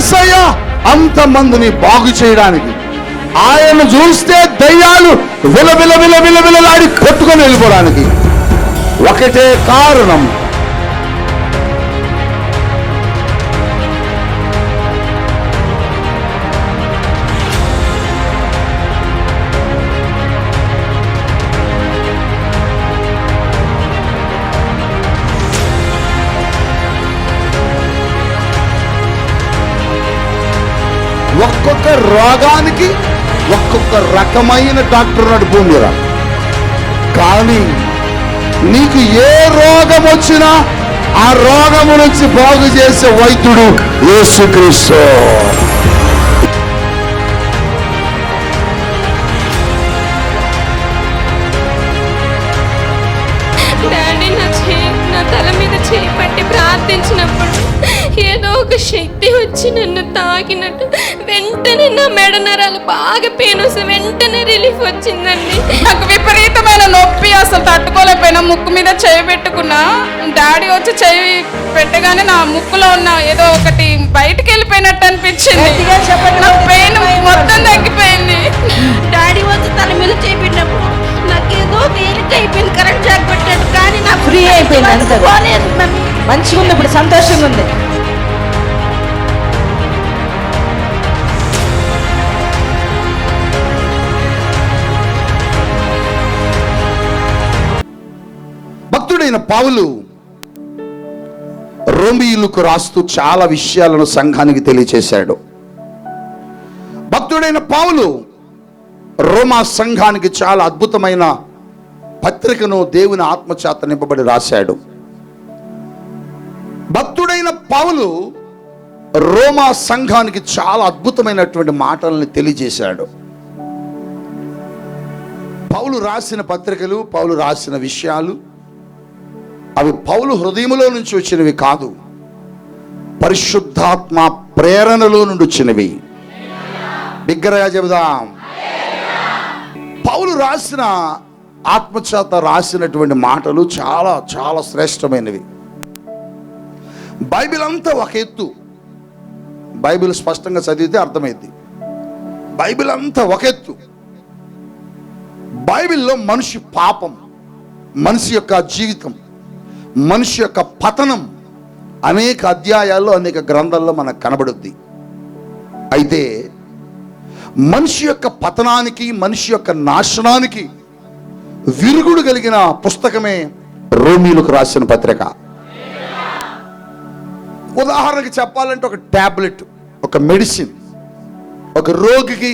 యేసయ్య అంతమందిని బాగు చేయడానికి. ఆయన చూస్తే దయ్యాలు విలవిలలాడి కొట్టుకొని వెళ్ళిపోవడానికి ఒకటే కారణం. ఒక్కొక్క రోగానికి ఒక్కొక్క రకమైన డాక్టర్ ఉన్నాడు భూమి మీద. కానీ నీకు ఏ రోగం వచ్చినా ఆ రోగము నుంచి బాగు చేసే వైద్యుడు యేసుక్రీస్తు. డాడీ నా తల మీద చేయి పట్టి ప్రార్థించినప్పుడు ఏదో ఒక శక్తి వచ్చి నన్ను తాకినట్టు వెంటనే నా మెడ నరాలు బాగా పెయిన్ వస్తే వెంటనే రిలీఫ్ వచ్చిందండి. నాకు విపరీతమైన నొప్పి, అసలు తట్టుకోలేకపోయినా. ముక్కు మీద చేయి పెట్టుకున్నా, డాడీ వచ్చి చేయి పెట్టగానే నా ముక్కులో ఉన్న ఏదో ఒకటి బయటికి వెళ్ళిపోయినట్టు అనిపించింది. నా పెయిన్ మొత్తం తగ్గిపోయింది. డాడీ వచ్చి తల మీద చేయి పెట్టినప్పుడు నాకేదో తేలిక అయిపోయింది, కరెంట్ జాక్ పెట్టాడు. కానీ నాకు ఫ్రీ అయిపోయింది అంతే. మంచిగా ఉంది, ఇప్పుడు సంతోషంగా ఉంది. భక్తుడైన పౌలు రోమీయులకు రాస్తూ చాలా విషయాలను సంఘానికి తెలియచేశాడు. భక్తుడైన పౌలు రోమా సంఘానికి చాలా అద్భుతమైన పత్రికను దేవుని ఆత్మచేత నింపబడి రాశాడు. భక్తుడైన పౌలు రోమా సంఘానికి చాలా అద్భుతమైనటువంటి మాటలను తెలియజేశాడు. పౌలు రాసిన పత్రికలు, పౌలు రాసిన విషయాలు అవి పౌలు హృదయములో నుంచి వచ్చినవి కాదు, పరిశుద్ధాత్మ ప్రేరణలో నుండి వచ్చినవి. బిగ్గరగా చెబుదాం. పౌలు రాసిన ఆత్మచేత రాసినటువంటి మాటలు చాలా చాలా శ్రేష్టమైనవి. బైబిల్ అంతా ఒక ఎత్తు. బైబిల్ స్పష్టంగా చదివితే అర్థమైంది. బైబిల్ అంతా ఒక ఎత్తు. బైబిల్లో మనిషి పాపం, మనిషి యొక్క జీవితం, మనిషి యొక్క పతనం అనేక అధ్యాయాల్లో, అనేక గ్రంథాల్లో మనకు కనబడుద్ది. అయితే మనిషి యొక్క పతనానికి, మనిషి యొక్క నాశనానికి విరుగుడు కలిగిన పుస్తకమే రోమీయులకు రాసిన పత్రిక. ఉదాహరణకి చెప్పాలంటే ఒక టాబ్లెట్, ఒక మెడిసిన్, ఒక రోగికి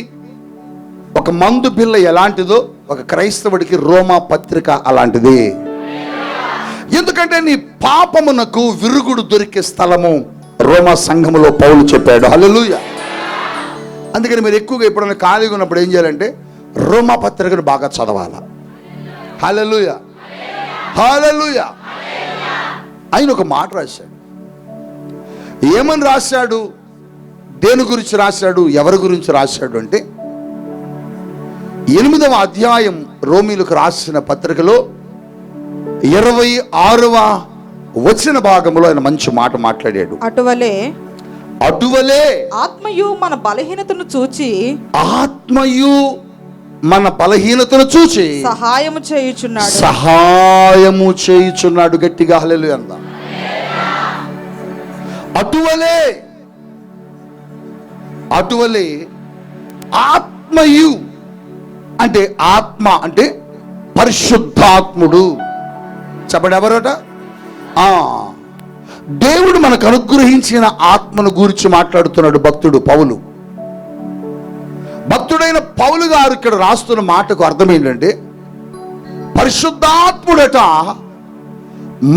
ఒక మందు బిల్ల ఎలాంటిదో ఒక క్రైస్తవుడికి రోమా పత్రిక అలాంటిది. ఎందుకంటే నీ పాపమునకు విరుగుడు దొరికే స్థలము రోమా సంఘములో పౌలు చెప్పాడు. హల్లెలూయా. అందుకని మీరు ఎక్కువగా ఎప్పుడైనా ఖాళీగా ఉన్నప్పుడు ఏం చేయాలంటే రోమా పత్రికను బాగా చదవాల. హల్లెలూయా, హల్లెలూయా. ఆయన ఒక మాట రాశాడు. ఏమని రాశాడు? దేని గురించి రాశాడు? ఎవరి గురించి రాశాడు అంటే 8వ అధ్యాయం రోమీయులకు రాసిన పత్రికలో 26వ వచన భాగంలో ఆయన మంచి మాట మాట్లాడాడు. అటువలే ఆత్మయు మన బలహీనతను చూచి సహాయము చేయుచున్నాడు. గట్టిగా హల్లెలూయా అందాం. అటువలే ఆత్మయు అంటే ఆత్మ అంటే పరిశుద్ధాత్ముడు. చెప్పండి ఎవరట? దేవుడు మనకు అనుగ్రహించిన ఆత్మను గురించి మాట్లాడుతున్నాడు భక్తుడు పౌలు. భక్తుడైన పౌలు గారు ఇక్కడ రాస్తున్న మాటకు అర్థం ఏంటంటే పరిశుద్ధాత్ముడట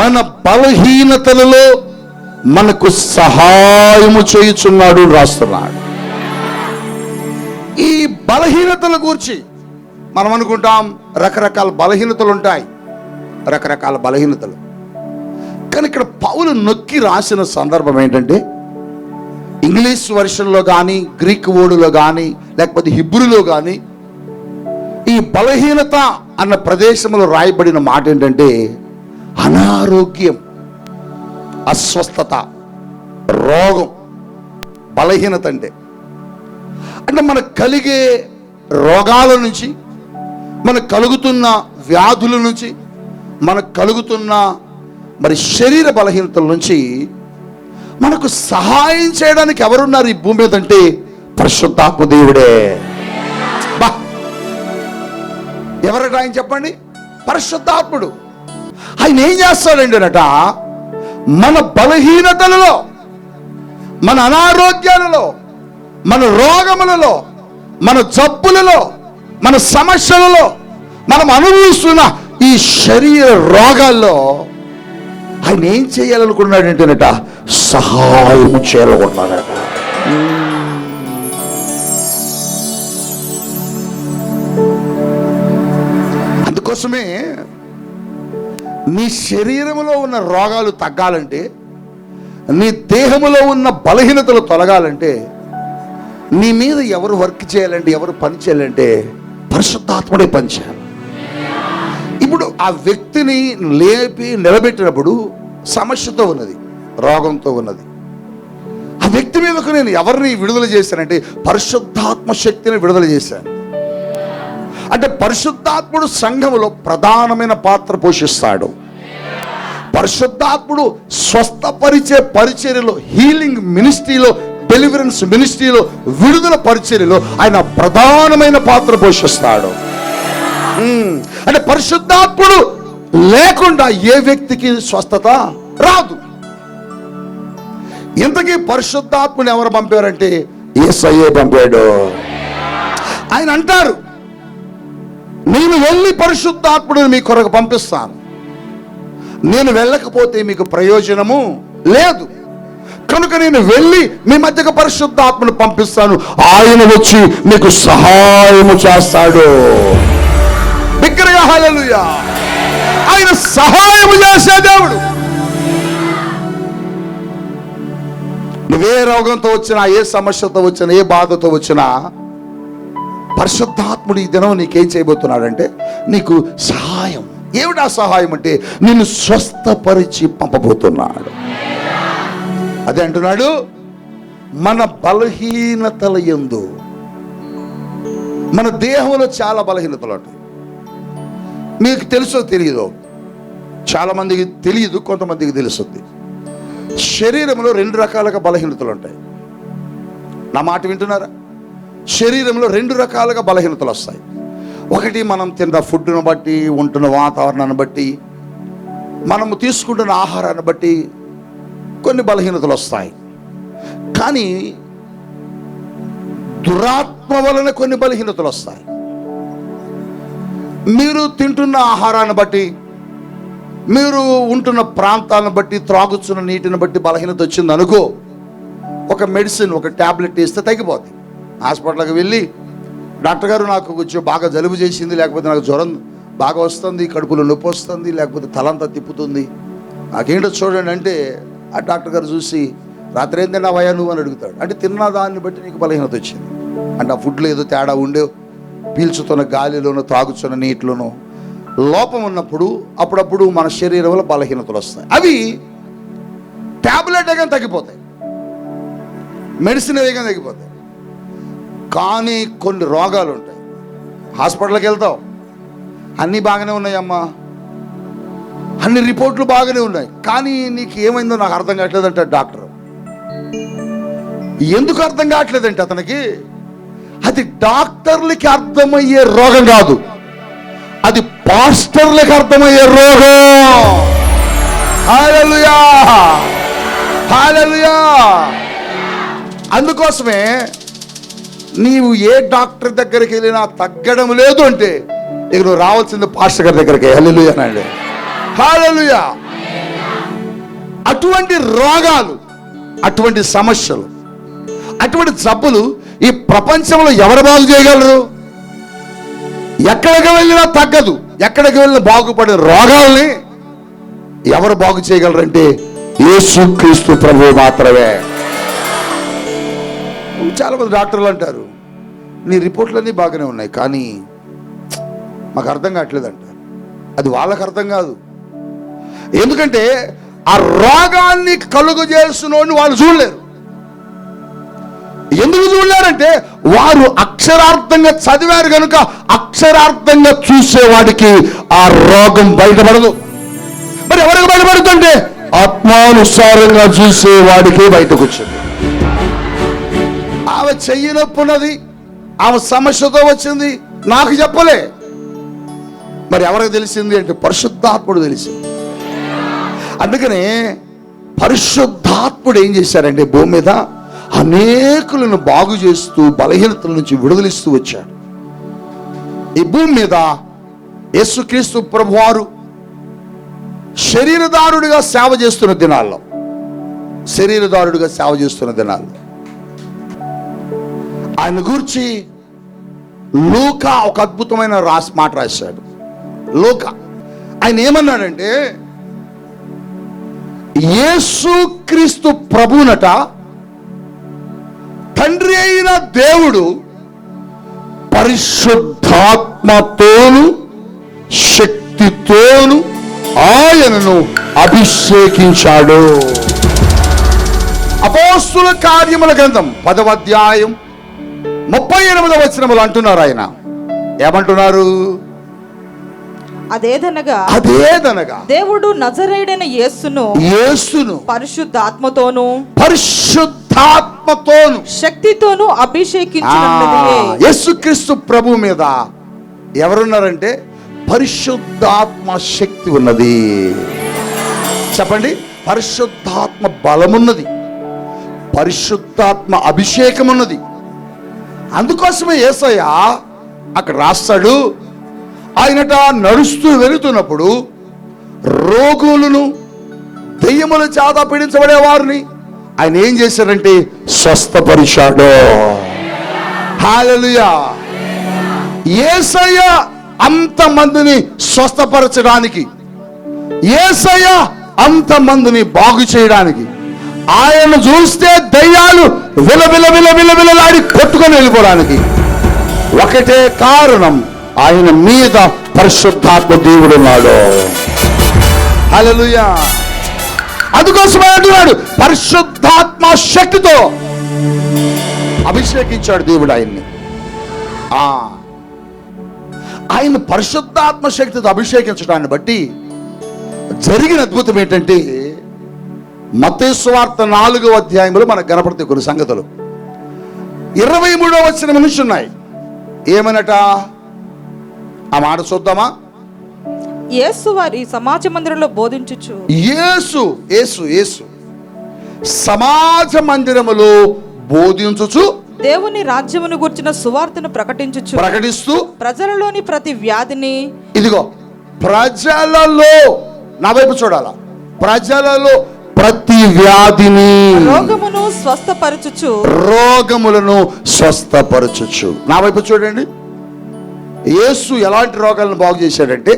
మన బలహీనతలలో మనకు సహాయము చేయుచున్నాడు రాస్తున్నాడు. ఈ బలహీనతల గురించి మనం అనుకుంటాం రకరకాల బలహీనతలు ఉంటాయి, రకరకాల బలహీనతలు. కానీ ఇక్కడ పౌలు నొక్కి రాసిన సందర్భం ఏంటంటే ఇంగ్లీష్ వర్షన్లో కానీ, గ్రీక్ వర్డ్లో కానీ, లేకపోతే హిబ్రూలో కానీ ఈ బలహీనత అన్న ప్రదేశంలో రాయబడిన మాట ఏంటంటే అనారోగ్యం, అస్వస్థత, రోగం, బలహీనత అంటే మనకు కలిగే రోగాల నుంచి, మనకు కలుగుతున్న వ్యాధుల నుంచి, మనకు కలుగుతున్న మరి శరీర బలహీనతల నుంచి మనకు సహాయం చేయడానికి ఎవరున్నారు ఈ భూమి మీద అంటే పరిశుద్ధాత్మ దేవుడే. బా, ఎవరట ఆయన చెప్పండి? పరిశుద్ధాత్ముడు. ఆయన ఏం చేస్తాడండి అట, మన బలహీనతలలో, మన అనారోగ్యాలలో, మన రోగములలో, మన జబ్బులలో, మన సమస్యలలో, మనం అనుభవిస్తున్న ఈ శరీర రోగాల్లో ఆయన ఏం చేయాలనుకున్నాడంటేనట, సహాయం చేయాలనుకుంటున్నాడట. అందుకోసమే నీ శరీరంలో ఉన్న రోగాలు తగ్గాలంటే, నీ దేహములో ఉన్న బలహీనతలు తొలగాలంటే, నీ మీద ఎవరు వర్క్ చేయాలంటే, ఎవరు పని చేయాలంటే పరిశుద్ధాత్ముడే పని చేయాలి. ఇప్పుడు ఆ వ్యక్తిని లేపి నిలబెట్టినప్పుడు సమస్యతో ఉన్నది, రోగంతో ఉన్నది. ఆ వ్యక్తి మీదకు నేను ఎవరిని విడుదల చేశానంటే పరిశుద్ధాత్మ శక్తిని విడుదల చేశాను. అంటే పరిశుద్ధాత్ముడు సంఘములో ప్రధానమైన పాత్ర పోషిస్తాడు. పరిశుద్ధాత్ముడు స్వస్థపరిచే పరిచర్యలో, హీలింగ్ మినిస్ట్రీలో, డెలివరెన్స్ మినిస్ట్రీలో, విడుదల పరిచర్యలో ఆయన ప్రధానమైన పాత్ర పోషిస్తాడు. అంటే పరిశుద్ధాత్ముడు లేకుండా ఏ వ్యక్తికి స్వస్థత రాదు. ఇంతకీ పరిశుద్ధాత్ముని ఎవరు పంపారంటే యేసయ్యే పంపాడు. ఆయన అంటారు, నేను వెళ్ళి పరిశుద్ధాత్ముడిని మీ కొరకు పంపిస్తాను, నేను వెళ్ళకపోతే మీకు ప్రయోజనము లేదు, కనుక నేను వెళ్ళి మీ మధ్యకు పరిశుద్ధాత్మను పంపిస్తాను, ఆయన వచ్చి మీకు సహాయము చేస్తాడు. బిగ్గరగా హల్లెలూయా. ఆయన సహాయము చేసే దేవుడు. నువ్వే రోగంతో వచ్చినా, ఏ సమస్యతో వచ్చినా, ఏ బాధతో వచ్చినా పరిశుద్ధాత్ముడు ఈ దినం నీకేం చేయబోతున్నాడంటే నీకు సహాయం. ఏమిటా సహాయం అంటే నిన్ను స్వస్థపరిచి పంపబోతున్నాడు. అదే అంటున్నాడు, మన బలహీనతల యందు, మన దేహంలో చాలా బలహీనతలు ఉంటాయి. మీకు తెలుసో తెలియదో, చాలా మందికి తెలియదు, కొంతమందికి తెలుస్తుంది. శరీరంలో 2 రకాలుగా బలహీనతలు ఉంటాయి. నా మాట వింటున్నారా? శరీరంలో 2 రకాలుగా బలహీనతలు వస్తాయి. ఒకటి మనం తిన్న ఫుడ్ను బట్టి, ఉంటున్న వాతావరణాన్ని బట్టి, మనము తీసుకుంటున్న ఆహారాన్ని బట్టి కొన్ని బలహీనతలు వస్తాయి. కానీ దురాత్మ వలన కొన్ని బలహీనతలు వస్తాయి. మీరు తింటున్న ఆహారాన్ని బట్టి, మీరు ఉంటున్న ప్రాంతాలను బట్టి, త్రాగుతున్న నీటిని బట్టి బలహీనత వచ్చింది అనుకో, ఒక మెడిసిన్, ఒక ట్యాబ్లెట్ ఇస్తే తగ్గిపోతుంది. హాస్పిటల్కి వెళ్ళి డాక్టర్ గారు నాకు కొంచెం బాగా జలుబు చేసింది, లేకపోతే నాకు జ్వరం బాగా వస్తుంది, కడుపులో నొప్పి వస్తుంది, లేకపోతే తలంతా తిప్పుతుంది, నాకేంటో చూడండి అంటే ఆ డాక్టర్ గారు చూసి రాత్రి ఏం తిన్నావయ్యా నువ్వు అని అడుగుతాడు. అంటే తిన్న దాన్ని బట్టి నీకు బలహీనత వచ్చింది. అంటే ఆ ఫుడ్లో ఏదో తేడా ఉండే, పీల్చుతున్న గాలిలోనో, తాగుతున్న నీటిలోనో లోపం ఉన్నప్పుడు అప్పుడప్పుడు మన శరీరంలో బలహీనతలు వస్తాయి. అవి ట్యాబ్లెట్ వేగం తగ్గిపోతాయి, మెడిసిన్ వేగం తగ్గిపోతాయి. కానీ కొన్ని రోగాలు ఉంటాయి, హాస్పిటల్కి వెళ్తావు, అన్నీ బాగానే ఉన్నాయమ్మా, అన్ని రిపోర్ట్లు బాగానే ఉన్నాయి, కానీ నీకు ఏమైందో నాకు అర్థం కావట్లేదు అంటాడు డాక్టర్. ఎందుకు అర్థం కావట్లేదంటే అతనికి అది డాక్టర్లకి అర్థమయ్యే రోగం కాదు, అది పాస్టర్లకు అర్థమయ్యే రోగం. హల్లెలూయా, హల్లెలూయా. అందుకోసమే నీవు ఏ డాక్టర్ దగ్గరికి వెళ్ళినా తగ్గడం లేదు అంటే ఇక నువ్వు రావాల్సింది పాస్టర్ గారి దగ్గరికి. హల్లెలూయా అండి, హల్లెలూయా. అటువంటి రోగాలు, అటువంటి సమస్యలు, అటువంటి జబ్బులు ఈ ప్రపంచంలో ఎవరు బాగు చేయగలరు? ఎక్కడికి వెళ్ళినా తగ్గదు. ఎక్కడికి వెళ్ళినా బాగుపడే రోగాల్ని ఎవరు బాగు చేయగలరంటే యేసుక్రీస్తు ప్రభువు మాత్రమే. చాలా మంది డాక్టర్లు అంటారు నీ రిపోర్ట్లన్నీ బాగానే ఉన్నాయి కానీ మాకు అర్థం కావట్లేదు అంటారు. అది వాళ్ళకి అర్థం కాదు. ఎందుకంటే ఆ రోగాన్ని కలుగు చేస్తున్నోడిని వాళ్ళు చూడలేరు. ఎందుకు చూడలేరంటే వారు అక్షరార్థంగా చదివారు కనుక అక్షరార్థంగా చూసేవాడికి ఆ రోగం బయటపడదు. మరి ఎవరికి బయటపడుతుంటే ఆత్మానుసారంగా చూసేవాడికి బయటకు వచ్చింది. ఆమె చెయ్యి నొప్పి ఉన్నది, ఆమె సమస్యతో వచ్చింది, నాకు చెప్పలే. మరి ఎవరికి తెలిసింది అంటే పరిశుద్ధాత్ముడు తెలిసింది. అందుకనే పరిశుద్ధాత్ముడు ఏం చేశారంటే భూమి మీద అనేకులను బాగు చేస్తూ బలహీనతల నుంచి విడుదలిస్తూ వచ్చాడు. ఈ భూమి మీద యేసుక్రీస్తు ప్రభువారు శరీరదారుడిగా సేవ చేస్తున్న దినాల్లో ఆయన గురించి లూకా ఒక అద్భుతమైన మాట రాశాడు. లూకా ఆయన ఏమన్నాడంటే, యేసుక్రీస్తు ప్రభువునట తండ్రి అయిన దేవుడు పరిశుద్ధాత్మతోను శక్తితోను ఆయనను అభిషేకించాడు. అపోస్తుల కార్యముల గ్రంథం 10వ అధ్యాయం 38వ వచనములు అంటున్నారు. ఆయన ఏమంటున్నారు? అదేదనగా దేవుడు నజరేయుడైన యేసును పరిశుద్ధాత్మతోను శక్తితోను అభిషేకించినది. యేసుక్రీస్తు ప్రభు మీద ఎవరున్నారంటే పరిశుద్ధాత్మ శక్తి ఉన్నది. చెప్పండి, పరిశుద్ధాత్మ బలమున్నది, పరిశుద్ధాత్మ అభిషేకం ఉన్నది. అందుకోసమే యేసయ్య అక్కడ రాస్తాడు, ఆయనట నడుస్తూ వెళుతున్నప్పుడు రోగులను దెయ్యముల చేత పీడించబడే వారిని ఆయన ఏం చేశారంటే స్వస్థపరిచాడు. హల్లెలూయా. యేసయ్య అంతమందిని స్వస్థపరచడానికి, యేసయ్య అంతమందిని బాగు చేయడానికి, ఆయన చూస్తే దయ్యాలు విలవిలలాడి కొట్టుకొని వెళ్ళిపోవడానికి ఒకటే కారణం, ఆయన మీద పరిశుద్ధాత్మ దేవుడు ఉన్నాడు. హల్లెలూయా. అందుకోసమే అంటున్నాడు పరిశుద్ధాత్మ శక్తితో అభిషేకించాడు దేవుడు ఆయన్ని. ఆయన పరిశుద్ధాత్మ శక్తితో అభిషేకించడాన్ని బట్టి జరిగిన అద్భుతం ఏంటంటే, మత్తయి సువార్త 4వ అధ్యాయంలో మనకు కనపడతాయి కొన్ని సంగతులు. 23వ వచనం నుంచి ఉన్నాయి. ఏమనట ఆ మాట చూద్దామా? యేసు వారి సమాజ మందిరంలో బోధించుచు, యేసు సమాజ మందిరములో బోధించుచు దేవుని రాజ్యమును గుర్చిన సువార్తను ప్రకటిస్తూ ప్రజలలోని ప్రతి వ్యాధిని, ఇదిగో ప్రజలలో, నా వైపు చూడాలా, ప్రజలలో ప్రతి వ్యాధిని, రోగములను స్వస్థపరచుచు, నా వైపు చూడండి. యేసు ఎలాంటి రోగాలను బాగు చేశాడంటే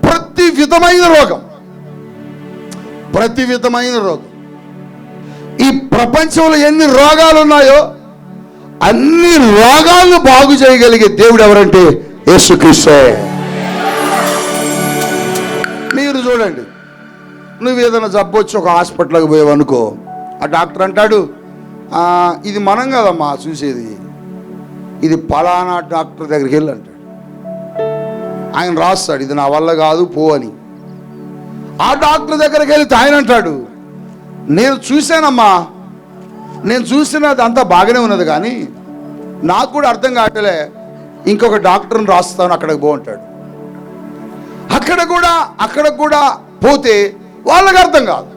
ప్రతి విధమైన రోగం. ఈ ప్రపంచంలో ఎన్ని రోగాలు ఉన్నాయో అన్ని రోగాలను బాగు చేయగలిగే దేవుడు ఎవరంటే యేసుక్రీస్తే. మీరు చూడండి, నువ్వు ఏదైనా జబ్బు వచ్చి ఒక హాస్పిటల్కి పోయావు అనుకో, ఆ డాక్టర్ అంటాడు, ఇది మనం కదమ్మా చూసేది, ఇది పలానా డాక్టర్ దగ్గరికి వెళ్ళి అంటాడు. ఆయన రాస్తాడు, ఇది నా వల్ల కాదు పో అని. ఆ డాక్టర్ దగ్గరికి వెళ్తే ఆయన అంటాడు, నేను చూశానమ్మా, నేను చూసినది అంతా బాగానే ఉన్నది, కానీ నాకు కూడా అర్థం కావట్లే, ఇంకొక డాక్టర్ని రాస్తాను, అక్కడికి పో అంటాడు. అక్కడ కూడా పోతే వాళ్ళకి అర్థం కాదు.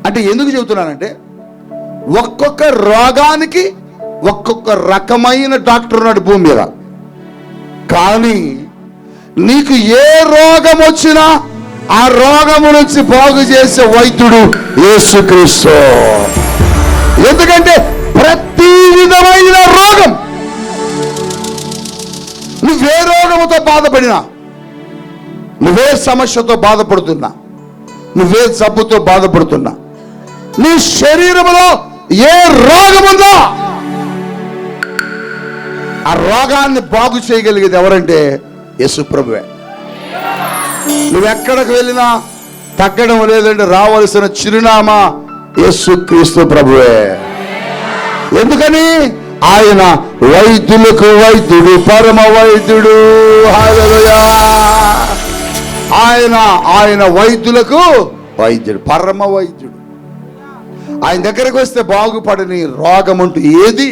అంటే ఎందుకు చెబుతున్నానంటే ఒక్కొక్క రోగానికి ఒక్కొక్క రకమైన డాక్టర్ ఉన్నాడు భూమి మీద. కానీ నీకు ఏ రోగం వచ్చినా ఆ రోగము నుంచి బాగు చేసే వైద్యుడు యేసుక్రీస్తు. ఎందుకంటే ప్రతి విధమైన రోగం, నువ్వే రోగముతో బాధపడినా, నువ్వే సమస్యతో బాధపడుతున్నా, నువ్వే జబ్బుతో బాధపడుతున్నా, నీ శరీరంలో ఏ రోగం ఉందో ఆ రోగాన్ని బాగు చేయగలిగేది ఎవరంటే యేసు ప్రభువే. నువ్వెక్కడికి వెళ్ళినా తగ్గడం లేదంటే రావాల్సిన చిరునామా యేసుక్రీస్తు ప్రభువే. ఎందుకని? ఆయన వైద్యులకు వైద్యుడు, పరమ వైద్యుడు. హల్లెలూయా. ఆయన వైద్యులకు వైద్యుడు, పరమ వైద్యుడు. ఆయన దగ్గరకు వస్తే బాగుపడని రోగం అంటూ ఏది?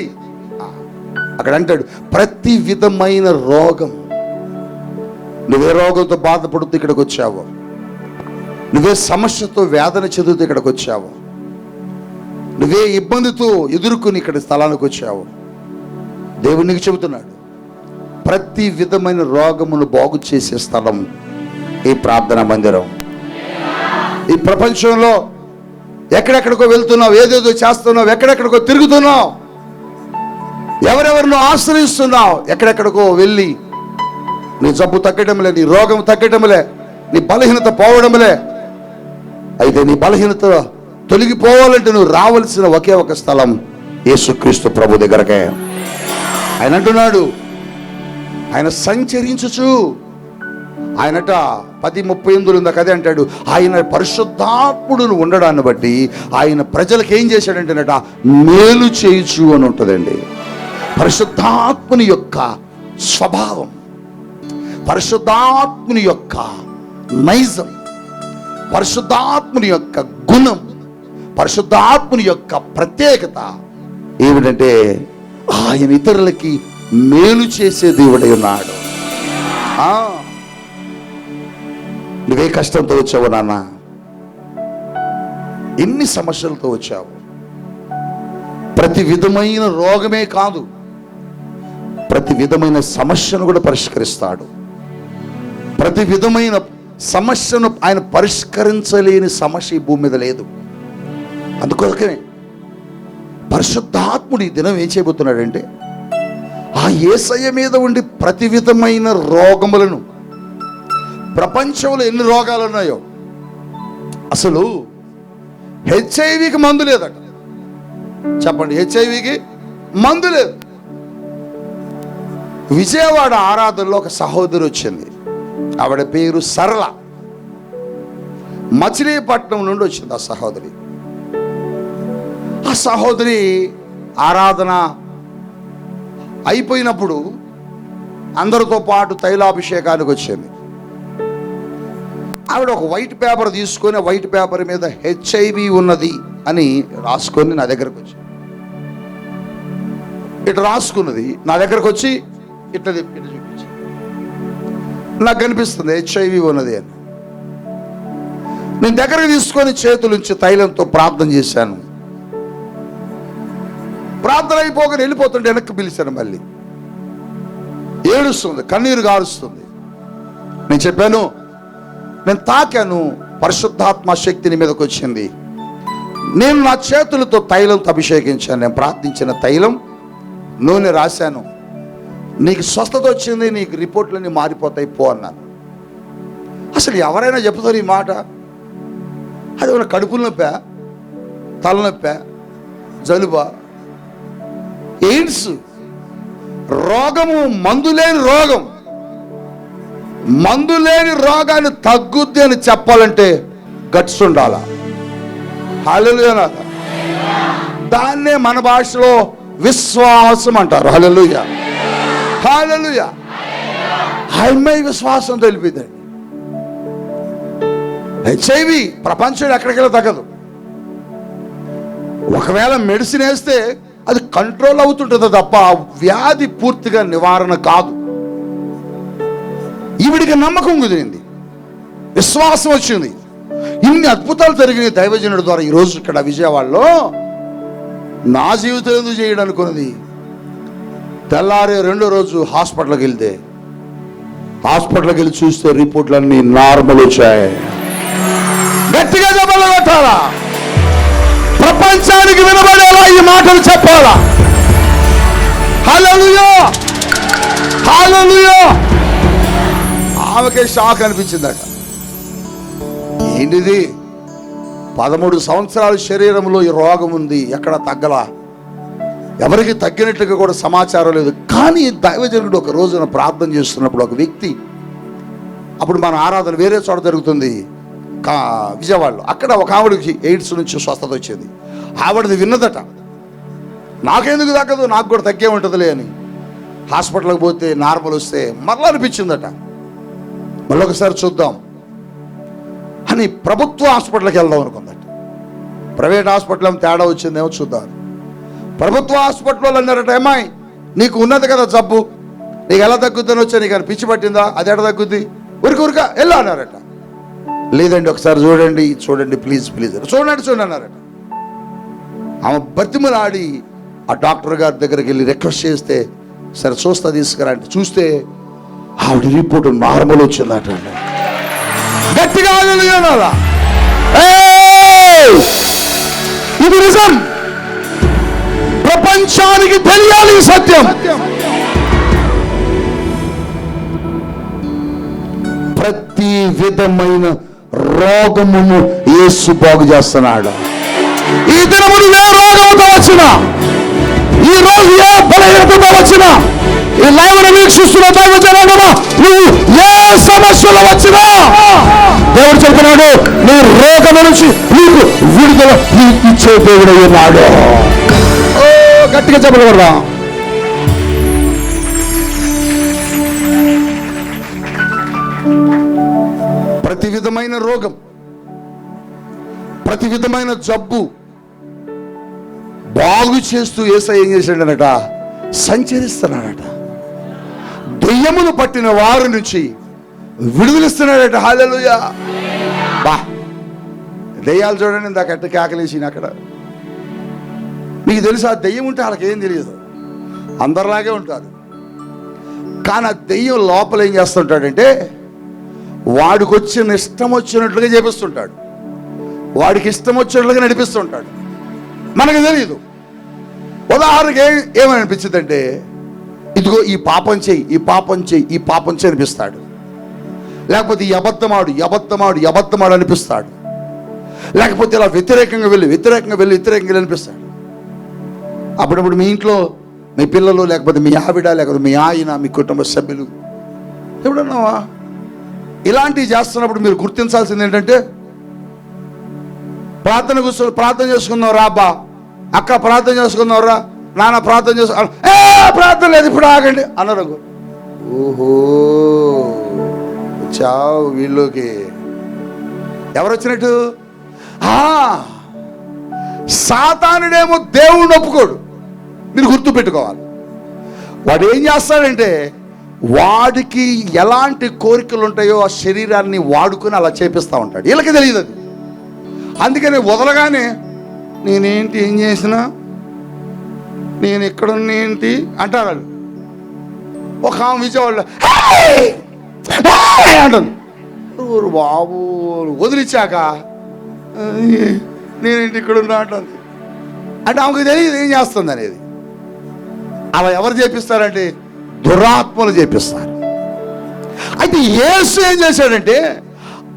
అక్కడ అంటాడు ప్రతి విధమైన రోగం. నువ్వే రోగంతో బాధపడుతూ ఇక్కడికి వచ్చావు, నువ్వే సమస్యతో వేదన చెందుతూ ఇక్కడికి వచ్చావు, నువ్వే ఇబ్బందితో ఎదుర్కొని ఇక్కడ స్థలానికి వచ్చావు, దేవునికి చెబుతున్నాడు ప్రతి విధమైన రోగమును బాగు చేసే స్థలం ఈ ప్రార్థనా మందిరం. ఈ ప్రపంచంలో ఎక్కడెక్కడికో వెళ్తున్నావు, ఏదేదో చేస్తున్నావు, ఎక్కడెక్కడికో తిరుగుతున్నావు, ఎవరెవరినో ఆశ్రయిస్తున్నావు, ఎక్కడెక్కడికో వెళ్ళి నీ జబ్బు తగ్గటంలే, నీ రోగం తగ్గటంలే, నీ బలహీనత పోవడంలే. అయితే నీ బలహీనత తొలగిపోవాలంటే నువ్వు రావాల్సిన ఒకే ఒక స్థలం యేసుక్రీస్తు ప్రభు దగ్గరకే. ఆయన అంటున్నాడు, ఆయన సంచరించుచు, ఆయనట 10:38 ఉంది కదే అంటాడు, ఆయన పరిశుద్ధాత్ముడును ఉండడాన్ని బట్టి ఆయన ప్రజలకు ఏం చేశాడంటేనట మేలు చేయుచు అని ఉంటుందండి. పరిశుద్ధాత్ముని యొక్క స్వభావం, పరిశుద్ధాత్ముని యొక్క నైజం, పరిశుద్ధాత్ముని యొక్క గుణం, పరిశుద్ధాత్ముని యొక్క ప్రత్యేకత ఏమిటంటే ఆయన ఇతరులకి మేలు చేసే దేవుడై ఉన్నాడు. నువ్వే కష్టంతో వచ్చావు నాన్న, ఎన్ని సమస్యలతో వచ్చావు. ప్రతి విధమైన రోగమే కాదు, ప్రతి విధమైన సమస్యను కూడా పరిష్కరిస్తాడు. ప్రతి విధమైన సమస్యను ఆయన పరిష్కరించలేని సమస్య ఈ భూమి మీద లేదు. అందుకోసమే పరిశుద్ధాత్ముడు ఈ దినం ఏం చేయబోతున్నాడంటే ఆ యేసయ్య మీద ఉండి ప్రతి విధమైన రోగములను, ప్రపంచంలో ఎన్ని రోగాలు ఉన్నాయో, అసలు హెచ్ఐవికి మందు లేదట. చెప్పండి, హెచ్ఐవికి మందు లేదు. విజయవాడ ఆరాధనలో ఒక సహోదరి వచ్చింది, ఆవిడ పేరు సరళ, మచిలీపట్నం నుండి వచ్చింది ఆ సహోదరి. ఆ సహోదరి ఆరాధన అయిపోయినప్పుడు అందరితో పాటు తైలాభిషేకానికి వచ్చింది. ఆవిడ ఒక వైట్ పేపర్ తీసుకొని వైట్ పేపర్ మీద హెచ్ఐవి ఉన్నది అని రాసుకొని నా దగ్గరకు వచ్చి, ఇట్లా రాసుకున్నది నా దగ్గరకు వచ్చి ఇట్లా చూపించి, నాకు కనిపిస్తుంది హెచ్ఐవి ఉన్నది అని. నేను దగ్గరకు తీసుకొని చేతులుంచి తైలంతో ప్రార్థన చేశాను. ప్రార్థన అయిపోగా వెళ్ళిపోతుంటే వెనక్కి పిలిచాను, మళ్ళీ ఏడుస్తుంది, కన్నీరు గారుస్తుంది. నేను చెప్పాను, నేను తాకాను, పరిశుద్ధాత్మ శక్తిని మీదకి వచ్చింది. నేను నా చేతులతో తైలంతో అభిషేకించాను, నేను ప్రార్థించిన తైలం నూనె రాశాను, నీకు స్వస్థత వచ్చింది, నీకు రిపోర్ట్లన్నీ మారిపోతాయి పో అన్నాను. అసలు ఎవరైనా చెప్తారు ఈ మాట? అది ఒక కడుపుల నొప్పా, తలనొప్పా, జలుబా, ఎయిడ్స్ రోగము, మందులేని రోగం. మందులేని రోగాన్ని తగ్గుద్ది అని చెప్పాలంటే గట్స్ ఉండాల. హల్లెలూయా. దాన్నే మన భాషలో విశ్వాసం అంటారు. హల్లెలూయా, హల్లెలూయా. ఆయమ్మ విశ్వాసం తెలిపిద్దండి. హెచ్ఐవి ప్రపంచంలో ఎక్కడికెళ్ళి తగ్గదు. ఒకవేళ మెడిసిన్ వేస్తే అది కంట్రోల్ అవుతుంటుంది తప్ప వ్యాధి పూర్తిగా నివారణ కాదు. ఈవిడికి నమ్మకం కుదిరింది, విశ్వాసం వచ్చింది. ఇన్ని అద్భుతాలు జరిగినాయి దైవజనుడి ద్వారా. ఈరోజు ఇక్కడ విజయవాడలో నా జీవితం ఎందుకు చేయడం అనుకున్నది. తెల్లారే రెండో రోజు హాస్పిటల్కి వెళ్తే, హాస్పిటల్కి వెళ్ళి చూస్తే రిపోర్ట్లన్నీ నార్మల్ వచ్చాయి. గట్టిగా చెప్పాలి, కొట్టాలా, ప్రపంచానికి వినబడేలా ఈ మాటలు చెప్పాలా. హల్లెలూయా, హల్లెలూయా. ఆమెకే షాక్ అనిపించిందట. ఏంటిది, 13 సంవత్సరాల శరీరంలో ఈ రోగం ఉంది, ఎక్కడ తగ్గలా, ఎవరికి తగ్గినట్లుగా కూడా సమాచారం లేదు. కానీ దైవజనుడు ఒక రోజున ప్రార్థన చేస్తున్నప్పుడు ఒక వ్యక్తి, అప్పుడు మన ఆరాధన వేరే చోట జరుగుతుంది విజయవాడలో, అక్కడ ఒక ఆవిడకి ఎయిడ్స్ నుంచి స్వస్థత వచ్చింది. ఆవిడది విన్నదట. నాకెందుకు తగ్గదు, నాకు కూడా తగ్గే ఉంటుందిలే అని హాస్పిటల్కి పోతే నార్మల్ వస్తే మరలా అనిపించిందట, మళ్ళీ ఒకసారి చూద్దాం అని ప్రభుత్వ హాస్పిటల్కి వెళ్దాం అనుకుందట. ప్రైవేట్ హాస్పిటల్ ఏమో తేడా వచ్చిందేమో చూద్దాం. ప్రభుత్వ హాస్పిటల్ వాళ్ళు అన్నారట, ఏమాయ్ నీకు ఉన్నది కదా జబ్బు, నీకు ఎలా తగ్గుద్దని వచ్చా, నీకు అని పిచ్చి పట్టిందా, అది ఎడ తగ్గుద్ది, ఉరిక ఎలా అన్నారట. లేదండి ఒకసారి చూడండి చూడండి ప్లీజ్ ప్లీజ్ చూడండి అన్నారట. ఆమె బతిమలాడి ఆ డాక్టర్ గారి దగ్గరికి వెళ్ళి రిక్వెస్ట్ చేస్తే సరే చూస్తా తీసుకురా అంటే చూస్తే ఆవిడ రిపోర్ట్ నార్మల్ వచ్చిందట. గట్టిగా ఇది నిజం, ప్రపంచానికి తెలియాలి ఈ సత్యం. ప్రతి విధమైన రోగమును యేసు బాగు చేస్తున్నాడు. ఈ దినములు ఏ రోగముతో వచ్చినా, ఈ రోజు ఏ బలహీనతతో వచ్చినా, ఈ లైవ్ను వీక్షిస్తున్న దైవజనాంగమా, నువ్వు ఏ సమస్యలు వచ్చినా దేవుడు చెప్తున్నాడు, నీ రోగం నుంచి నీకు విడుదల ఇచ్చే దేవుడు ఉన్నాడు. ఓ గట్టిగా చెప్పగలరా? ప్రతి విధమైన రోగం, ప్రతి విధమైన జబ్బు బాగు చేస్తూ యేసయ్య ఏం చేశాడనట, సంచరిస్తున్నాడట. దెయ్యమును పట్టిన వారి నుంచి విడుదలిస్తున్నాడట. హల్లెలూయా. బా దెయ్యాలు చూడండి, ఇందాక ఎట్ట కేకలేసిన అక్కడ. మీకు తెలుసా, దెయ్యం ఉంటే వాళ్ళకి ఏం తెలియదు, అందరిలాగే ఉంటారు. కానీ ఆ దెయ్యం లోపల ఏం చేస్తుంటాడంటే, వాడికి వచ్చిన ఇష్టం వచ్చినట్లుగా చేపిస్తుంటాడు, వాడికి ఇష్టం వచ్చినట్లుగా నడిపిస్తుంటాడు, మనకు తెలియదు. ఉదాహరణకి ఏమనిపించింది అంటే, ఇదిగో ఈ పాపం చెయ్యి, ఈ పాపం చెయ్యి, ఈ పాపం చెయ్యి అనిపిస్తాడు. లేకపోతే ఈ అబద్ధమాడు అనిపిస్తాడు. లేకపోతే ఇలా వ్యతిరేకంగా వెళ్ళి అనిపిస్తాడు. అప్పుడప్పుడు మీ ఇంట్లో మీ పిల్లలు, లేకపోతే మీ ఆవిడ, లేకపోతే మీ ఆయన, మీ కుటుంబ సభ్యులు ఎప్పుడన్నావా ఇలాంటివి చేస్తున్నప్పుడు మీరు గుర్తించాల్సింది ఏంటంటే, ప్రార్థన చేసుకున్నావురా అబ్బా, అక్క ప్రార్థన చేసుకున్నావురా, నాన్న ప్రార్థన చేసుకున్నా, ప్రార్థన లేదు ఇప్పుడు ఆగండి అన్నారు. ఓహో చావు వీళ్ళకి ఎవరు వచ్చినట్టు. సాతానుడేమో దేవుణ్ణి ఒప్పుకోడు, మీరు గుర్తు పెట్టుకోవాలి. వాడు ఏం చేస్తాడంటే, వాడికి ఎలాంటి కోరికలు ఉంటాయో ఆ శరీరాన్ని వాడుకొని అలా చేపిస్తూ ఉంటాడు. వీళ్ళకి తెలియదు అది. అందుకని వదలగానే నేనేంటి ఏం చేసినా, నేను ఎక్కడున్నేంటి అంటారు. ఒక ఆమె విజయవాడలో అంటుంది, బాబు వదిలిచ్చాక నేనేంటి ఇక్కడున్నా అంటుంది. అంటే ఆమెకు తెలియదు ఏం చేస్తుంది అనేది. అలా ఎవరు చేపిస్తారంటే, దురాత్మలు చేపిస్తారు. అయితే యేసు ఏం చేశాడంటే,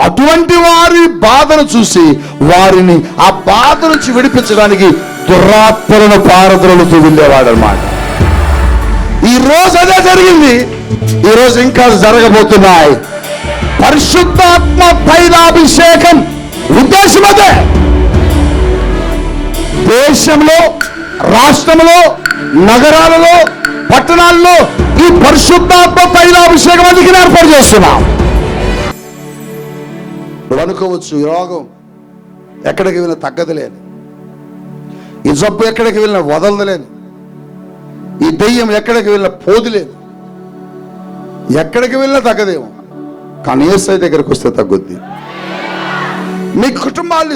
అటువంటి వారి బాధను చూసి వారిని ఆ బాధ నుంచి విడిపించడానికి దురాత్మలను పారద్రోలుతూ వెళ్ళేవాడు అన్నమాట. ఈరోజు అదే జరిగింది, ఈరోజు ఇంకా జరగబోతున్నాయి. పరిశుద్ధాత్మ తైలాభిషేకం ఉద్దేశం అదే. దేశంలో, రాష్ట్రంలో, నగరాలలో, పట్టణాల్లో ఈ పరిశుద్ధాత్మ తైలాభిషేకం అందుకే ఏర్పాటు చేస్తున్నాం. నువ్వు అనుకోవచ్చు, ఈ రోగం ఎక్కడికి వెళ్ళినా తగ్గదులేని, ఈ జబ్బు ఎక్కడికి వెళ్ళినా వదలదులేని, ఈ దెయ్యం ఎక్కడికి వెళ్ళినా పోదులేదు, ఎక్కడికి వెళ్ళినా తగ్గదేమో. కానీ యేసయ్య దగ్గరికి వస్తే తగ్గుద్ది. మీ కుటుంబాన్ని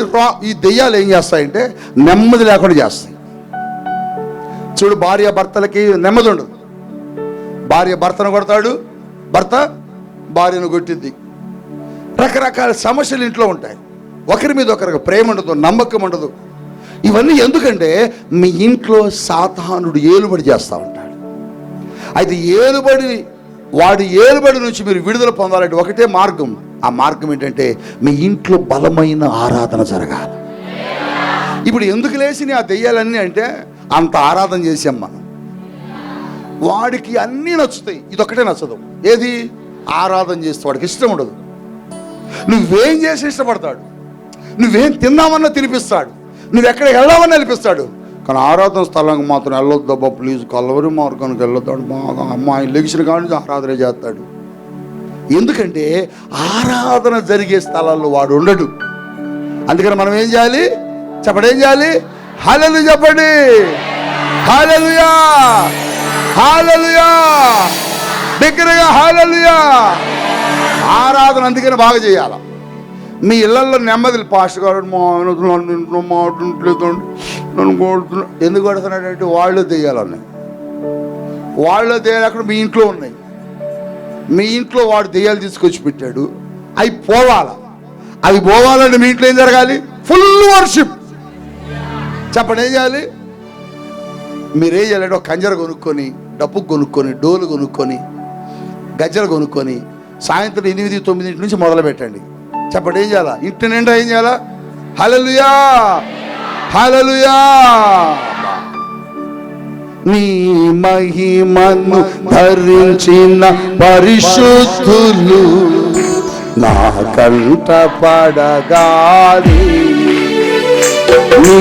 ఈ దెయ్యాలు ఏం చేస్తాయంటే నెమ్మది లేకుండా చేస్తాయి. చూడు, భార్య భర్తలకి నెమ్మది ఉండదు. భార్య భర్తను కొడతాడు, భర్త భార్యను కొట్టిద్ది. రకరకాల సమస్యలు ఇంట్లో ఉంటాయి. ఒకరి మీద ఒకరికి ప్రేమ ఉండదు, నమ్మకం ఉండదు. ఇవన్నీ ఎందుకంటే మీ ఇంట్లో సాతానుడు ఏలుబడి చేస్తూ ఉంటాడు. అయితే వాడి ఏలుబడి నుంచి మీరు విడుదల పొందాలంటే ఒకటే మార్గం. ఆ మార్గం ఏంటంటే, మీ ఇంట్లో బలమైన ఆరాధన జరగాలి. ఇప్పుడు ఎందుకు లేచి ఆ దెయ్యాలన్నీ అంటే, అంత ఆరాధన చేసాం మనం. వాడికి అన్నీ నచ్చుతాయి, ఇదొక్కటే నచ్చదు. ఏది? ఆరాధన చేస్తే వాడికి ఇష్టం ఉండదు. నువ్వేం చేసి ఇష్టపడతాడు, నువ్వేం తిన్నామన్నా తినిపిస్తాడు, నువ్వు ఎక్కడికి వెళ్దామని నిలిపిస్తాడు. కానీ ఆరాధన స్థలానికి మాత్రం వెళ్ళొద్దబ్బా ప్లీజ్, కలవరి మార్గానికి వెళ్ళొద్దాడు. బాగా అమ్మాయి లెగిసిన కానీ ఆరాధన చేస్తాడు. ఎందుకంటే ఆరాధన జరిగే స్థలాల్లో వాడు ఉండడు. అందుకని మనం ఏం చేయాలి చెప్పండి, ఏం చేయాలి? హల్లెలూయా చెప్పండి, హల్లెలూయా హల్లెలూయా, దగ్గరగా హల్లెలూయా. ఆరాధన అందుకని బాగా చేయాలి. మీ ఇళ్లలో నెమ్మది పాస్టర్ గారు మా ఆయన మాట్లాడలేదు, నన్ను కొడుతున్నా. ఎందుకు కొడుతున్నాడంటే వాళ్ళు దెయ్యాలని, వాళ్ళు దెయ్యాలు అక్కడ మీ ఇంట్లో ఉన్నాయి. మీ ఇంట్లో వాడు దెయ్యాలు తీసుకొచ్చి పెట్టాడు, అవి పోవాలా. అవి పోవాలంటే మీ ఇంట్లో ఏం జరగాలి? Full worship. చెప్పండి, ఏం చేయాలి? మీరేం చేయాలంటే ఒక కంజర కొనుక్కొని, డప్పు కొనుక్కొని, డోలు కొనుక్కొని, గజ్జలు కొనుక్కొని సాయంత్రం 8-9 నుంచి మొదలు పెట్టండి. చెప్పండి, ఏం చేయాలా? ఇంటి నిండా ఏం చేయాలా? హల్లెలూయా హల్లెలూయా. నీ మహిమను ధరించిన పరిశుద్ధులు నా కంట పడగాలి. నీ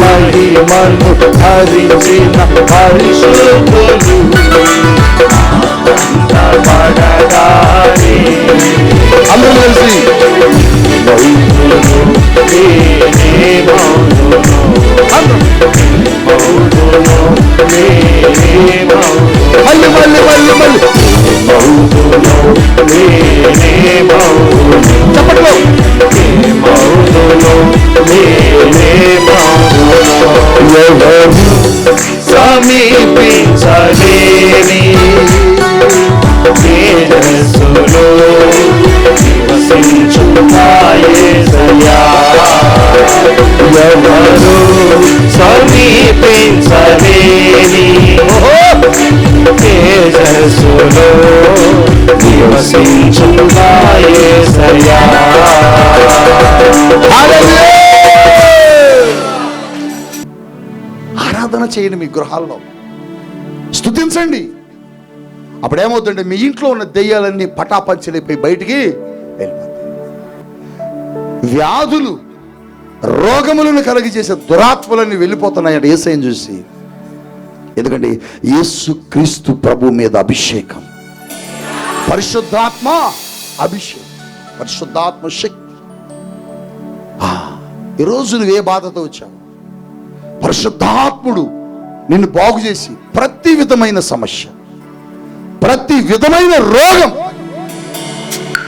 మహిమను ధరించిన పరిశుద్ధులు నా కంట పడగాలి. అందరూ కలిసి మళ్ళీ మళ్ళీ మళ్ళీ మళ్ళీ చెప్పట్లో ఎవరు సమీపించలేని తేజస్సులో ఎవరు సమీపించలేని తేజస్సులో నివసించుతా యేసయ్యా. ఆరాధన చేయండి, మీ గృహాల్లో స్తుతించండి. అప్పుడేమవుతుంటే మీ ఇంట్లో ఉన్న దెయ్యాలన్నీ పటాపంచలైపోయి బయటికి వెళ్ళిపోతాయి. వ్యాధులు రోగములను కలిగజేసే దురాత్మలన్నీ వెళ్ళిపోతున్నాయండి యేసయ్యను చూసి. ఎందుకంటే యేసుక్రీస్తు ప్రభు మీద అభిషేకం, పరిశుద్ధాత్మ అభిషేకం, పరిశుద్ధాత్మ శక్తి. ఈరోజు నువ్వు ఏ బాధతో వచ్చావు, పరిశుద్ధాత్ముడు నిన్ను బాగు చేసి ప్రతి విధమైన సమస్య, ప్రతి విధమైన రోగం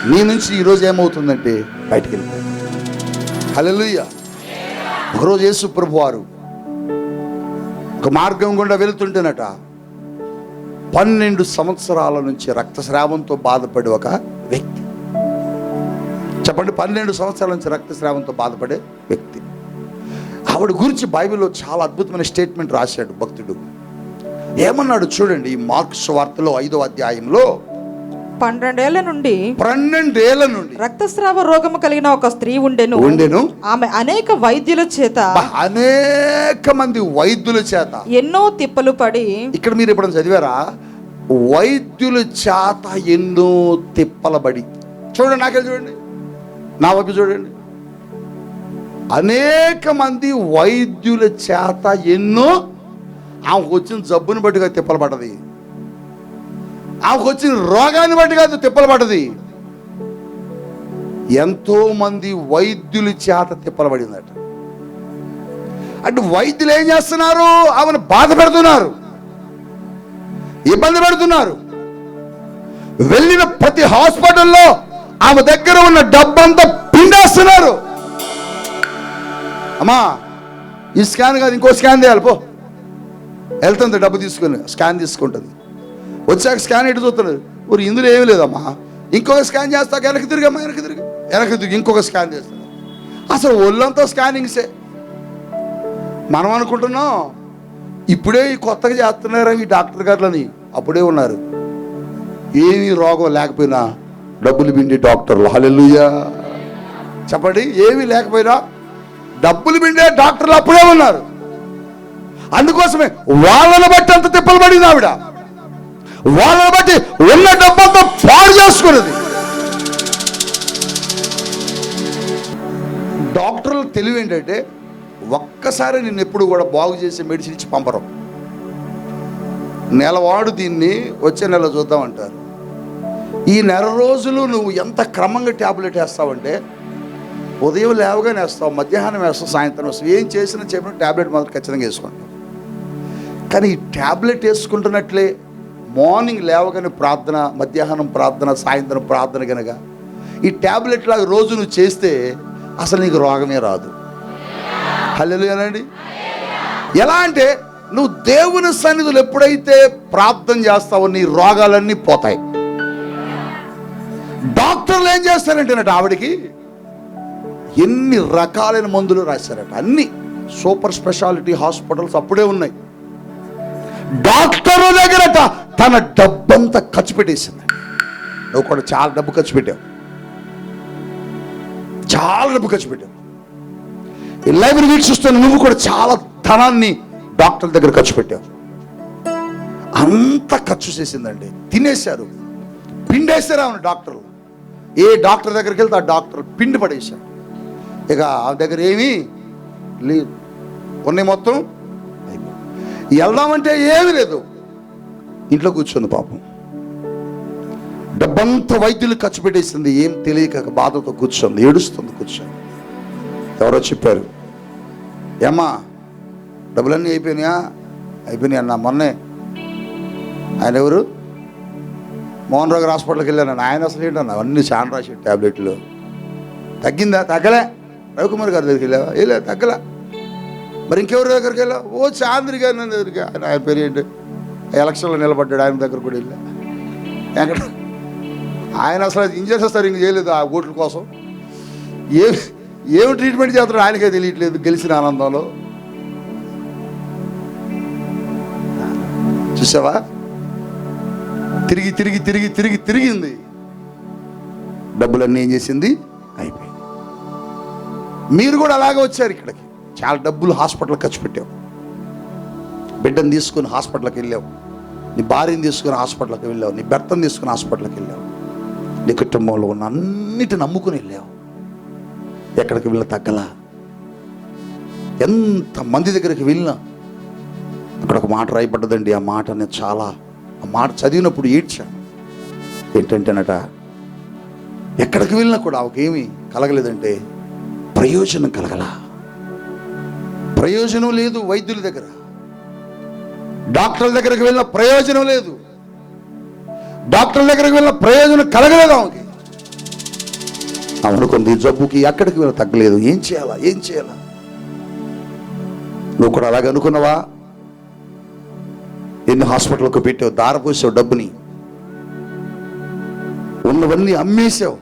నీ నుంచి ఈరోజు ఏమవుతుందంటే బయటికి వెళ్ళిపోయింది. హల్లెలూయా. ఒకరోజు యేసు ప్రభు వారు ఒక మార్గం గుండా వెళుతుంటేనట 12 సంవత్సరాల నుంచి రక్తస్రావంతో బాధపడే ఒక వ్యక్తి. చెప్పండి, 12 సంవత్సరాల నుంచి రక్తస్రావంతో బాధపడే వ్యక్తి. ఆవిడ గురించి బైబిల్లో చాలా అద్భుతమైన స్టేట్మెంట్ రాశాడు భక్తుడు. ఏమన్నాడు చూడండి, ఈ మార్కు సువార్తలో 5వ అధ్యాయంలో 12 ఏళ్ల నుండి రక్తస్రావ రోగము కలిగిన ఒక స్త్రీ ఉండెను. ఆమె అనేక మంది వైద్యుల చేత ఎన్నో తిప్పలు పడి. ఇక్కడ మీరు ఎప్పుడైనా చదివారా? వైద్యుల చేత ఎన్నో తిప్పల పడి. చూడండి, నాకెళ్ళి చూడండి, నా వైపు చూడండి. అనేక మంది వైద్యుల చేత ఎన్నో, ఆమెకు వచ్చిన జబ్బుని బట్టిగా తిప్పలు పడ్డది, ఆమెకు వచ్చిన రోగాన్ని బట్టి కాదు తిప్పలు పడ్డది. ఎంతో మంది వైద్యుల చేత తిప్పలు పడిందట. అంటే వైద్యులు ఏం చేస్తున్నారు? ఆమెను బాధ పెడుతున్నారు, ఇబ్బంది పెడుతున్నారు. వెళ్ళిన ప్రతి హాస్పిటల్లో ఆమె దగ్గర ఉన్న డబ్బంతా పిండేస్తున్నారు. అమ్మా, ఈ స్కాన్ కాదు, ఇంకో స్కాన్ చేయాలి, పో. వెళ్తుంది డబ్బు తీసుకొని, స్కాన్ తీసుకుంటుంది. వచ్చాక స్కాన్ ఎటు చూస్తున్నారు, ఊరు ఇందులో ఏమీ లేదమ్మా, ఇంకొక స్కాన్ చేస్తాక వెనక్కి తిరిగమ్మా, వెనక్కి తిరిగి ఇంకొక స్కాన్ చేస్తారు. అసలు ఒళ్ళంతా స్కానింగ్సే. మనం అనుకుంటున్నాం ఇప్పుడే ఈ కొత్తగా చేస్తున్నారా ఈ డాక్టర్ గారులని. అప్పుడే ఉన్నారు, ఏమీ రోగం లేకపోయినా డబ్బులు పిండి డాక్టర్లు. హల్లెలూయా చెప్పండి. ఏమీ లేకపోయినా డబ్బులు పిండే డాక్టర్లు అప్పుడే ఉన్నారు. అందుకోసమే వాళ్ళని బట్టి అంత తిప్పలు పడింది ఆవిడ. వాళ్ళని బట్టి ఉన్న డబ్బంతా పాడు చేసుకున్నది. డాక్టర్ల తెలివి ఏంటంటే ఒక్కసారి నిన్ను ఎప్పుడు కూడా బాగు చేసే మెడిసిన్ ఇచ్చి పంపరు. నెలవాడు దీన్ని వచ్చే నెల చూద్దామంటారు. ఈ నెల రోజులు నువ్వు ఎంత క్రమంగా ట్యాబ్లెట్ వేస్తావంటే ఉదయం లేవగానే వేస్తావు, మధ్యాహ్నం వేస్తావు, సాయంత్రం వేస్తావు. ఏం చేసినా చెప్పిన ట్యాబ్లెట్ మాత్రం ఖచ్చితంగా వేసుకుంటావు. కానీ ఈ ట్యాబ్లెట్ వేసుకుంటున్నట్లే మార్నింగ్ లేవగానే ప్రార్థన, మధ్యాహ్నం ప్రార్థన, సాయంత్రం ప్రార్థన కనుక ఈ ట్యాబ్లెట్ లాగా రోజు నువ్వు చేస్తే అసలు నీకు రోగమే రాదు. హల్లెలూయానండి. ఎలా అంటే నువ్వు దేవుని సన్నిధులు ఎప్పుడైతే ప్రార్థన చేస్తావో నీ రోగాలన్నీ పోతాయి. డాక్టర్లు ఏం చేస్తారంటేనట ఆవిడికి ఎన్ని రకాలైన మందులు రాశారట. అన్ని సూపర్ స్పెషాలిటీ హాస్పిటల్స్ అప్పుడే ఉన్నాయి. డాక్టర్ దగ్గరట తన డబ్బంతా ఖర్చు పెట్టేసింది. నువ్వు కూడా చాలా డబ్బు ఖర్చు పెట్టావు, చాలా డబ్బు ఖర్చు పెట్టావు. ఈ లైబ్రరీ వీక్షిస్తున్న నువ్వు కూడా చాలా ధనాన్ని డాక్టర్ దగ్గర ఖర్చు పెట్టావు. అంత ఖర్చు చేసిందండి. తినేశారు, పిండేశారు ఆమెను డాక్టర్లు. ఏ డాక్టర్ దగ్గరికి వెళ్తే ఆ డాక్టర్ పిండి పడేశారు. ఇక ఆ దగ్గర ఏమీ లేదు, ఉన్నాయి మొత్తం. వెళ్దామంటే ఏమీ లేదు, ఇంట్లో కూర్చుంది పాపం. డబ్బంతా వైద్యులు ఖర్చు పెట్టేసింది. ఏం తెలియక బాధతో కూర్చొంది, ఏడుస్తుంది కూర్చొని. ఎవరో చెప్పారు, ఏమ్మా డబ్బులన్నీ అయిపోయినాయా? అయిపోయినాయి అన్న. మొన్నే ఆయన ఎవరు మోహన్ రావు గారు హాస్పిటల్కి వెళ్ళాను. ఆయన అసలు ఏంటన్నా అవన్నీ చాలా రాసి ట్యాబ్లెట్లు. తగ్గిందా? తగ్గలే. రవికుమార్ గారి దగ్గరికి వెళ్ళావా? వెళ్ళా, తగ్గలే. మరి ఇంకెవరి దగ్గరికి వెళ్ళా? ఓ చాంద్రి గారి దగ్గరికి. ఆయన పేరు ఏంటి, ఎలక్షన్లో నిలబడ్డాడు, ఆయన దగ్గర కూడా వెళ్ళా. ఎక్కడ ఆయన అసలు ఇంజక్షన్స్ సరిగ్గా చేయలేదు ఆ ఓట్ల కోసం. ఏమి ట్రీట్మెంట్ చేస్తాడు ఆయనకే తెలియట్లేదు గెలిచిన ఆనందంలో. చూసావా? తిరిగి తిరిగి తిరిగి తిరిగి తిరిగింది. డబ్బులన్నీ ఏం చేసింది? అయిపోయింది. మీరు కూడా అలాగే వచ్చారు ఇక్కడికి. చాలా డబ్బులు హాస్పిటల్ ఖర్చు పెట్టావు. బిడ్డను తీసుకుని హాస్పిటల్కి వెళ్ళావు, నీ భార్యను తీసుకుని హాస్పిటల్కి వెళ్ళావు, నీ భర్తను తీసుకుని హాస్పిటల్కి వెళ్ళావు, నీ కుటుంబంలో ఉన్న అన్నిటిని నమ్ముకుని వెళ్ళావు. ఎక్కడికి వెళ్ళినా తగ్గలా. ఎంతమంది దగ్గరికి వెళ్ళినా అక్కడ ఒక మాట రాయబడ్డదండి. ఆ మాట నేను చాలా, ఆ మాట చదివినప్పుడు ఏడ్చాను. ఏంటంటేనట, ఎక్కడికి వెళ్ళినా కూడా ఆమెకేమీ కలగలేదంటే ప్రయోజనం కలగల. ప్రయోజనం లేదు వైద్యుల దగ్గర, డాక్టర్ల దగ్గరికి వెళ్ళిన ప్రయోజనం లేదు, డాక్టర్ల దగ్గరికి వెళ్ళిన ప్రయోజనం కలగలేదు ఆమెకి. అనుకుంది జబ్బుకి ఎక్కడికి వెళ్ళి తగ్గలేదు. ఏం చేయాలా, ఏం చేయాలా? నువ్వు కూడా అలాగే అనుకున్నావా? ఎన్ని హాస్పిటల్కి పెట్టావు, దారపోసావు, డబ్బుని ఉన్నవన్నీ అమ్మేశావు.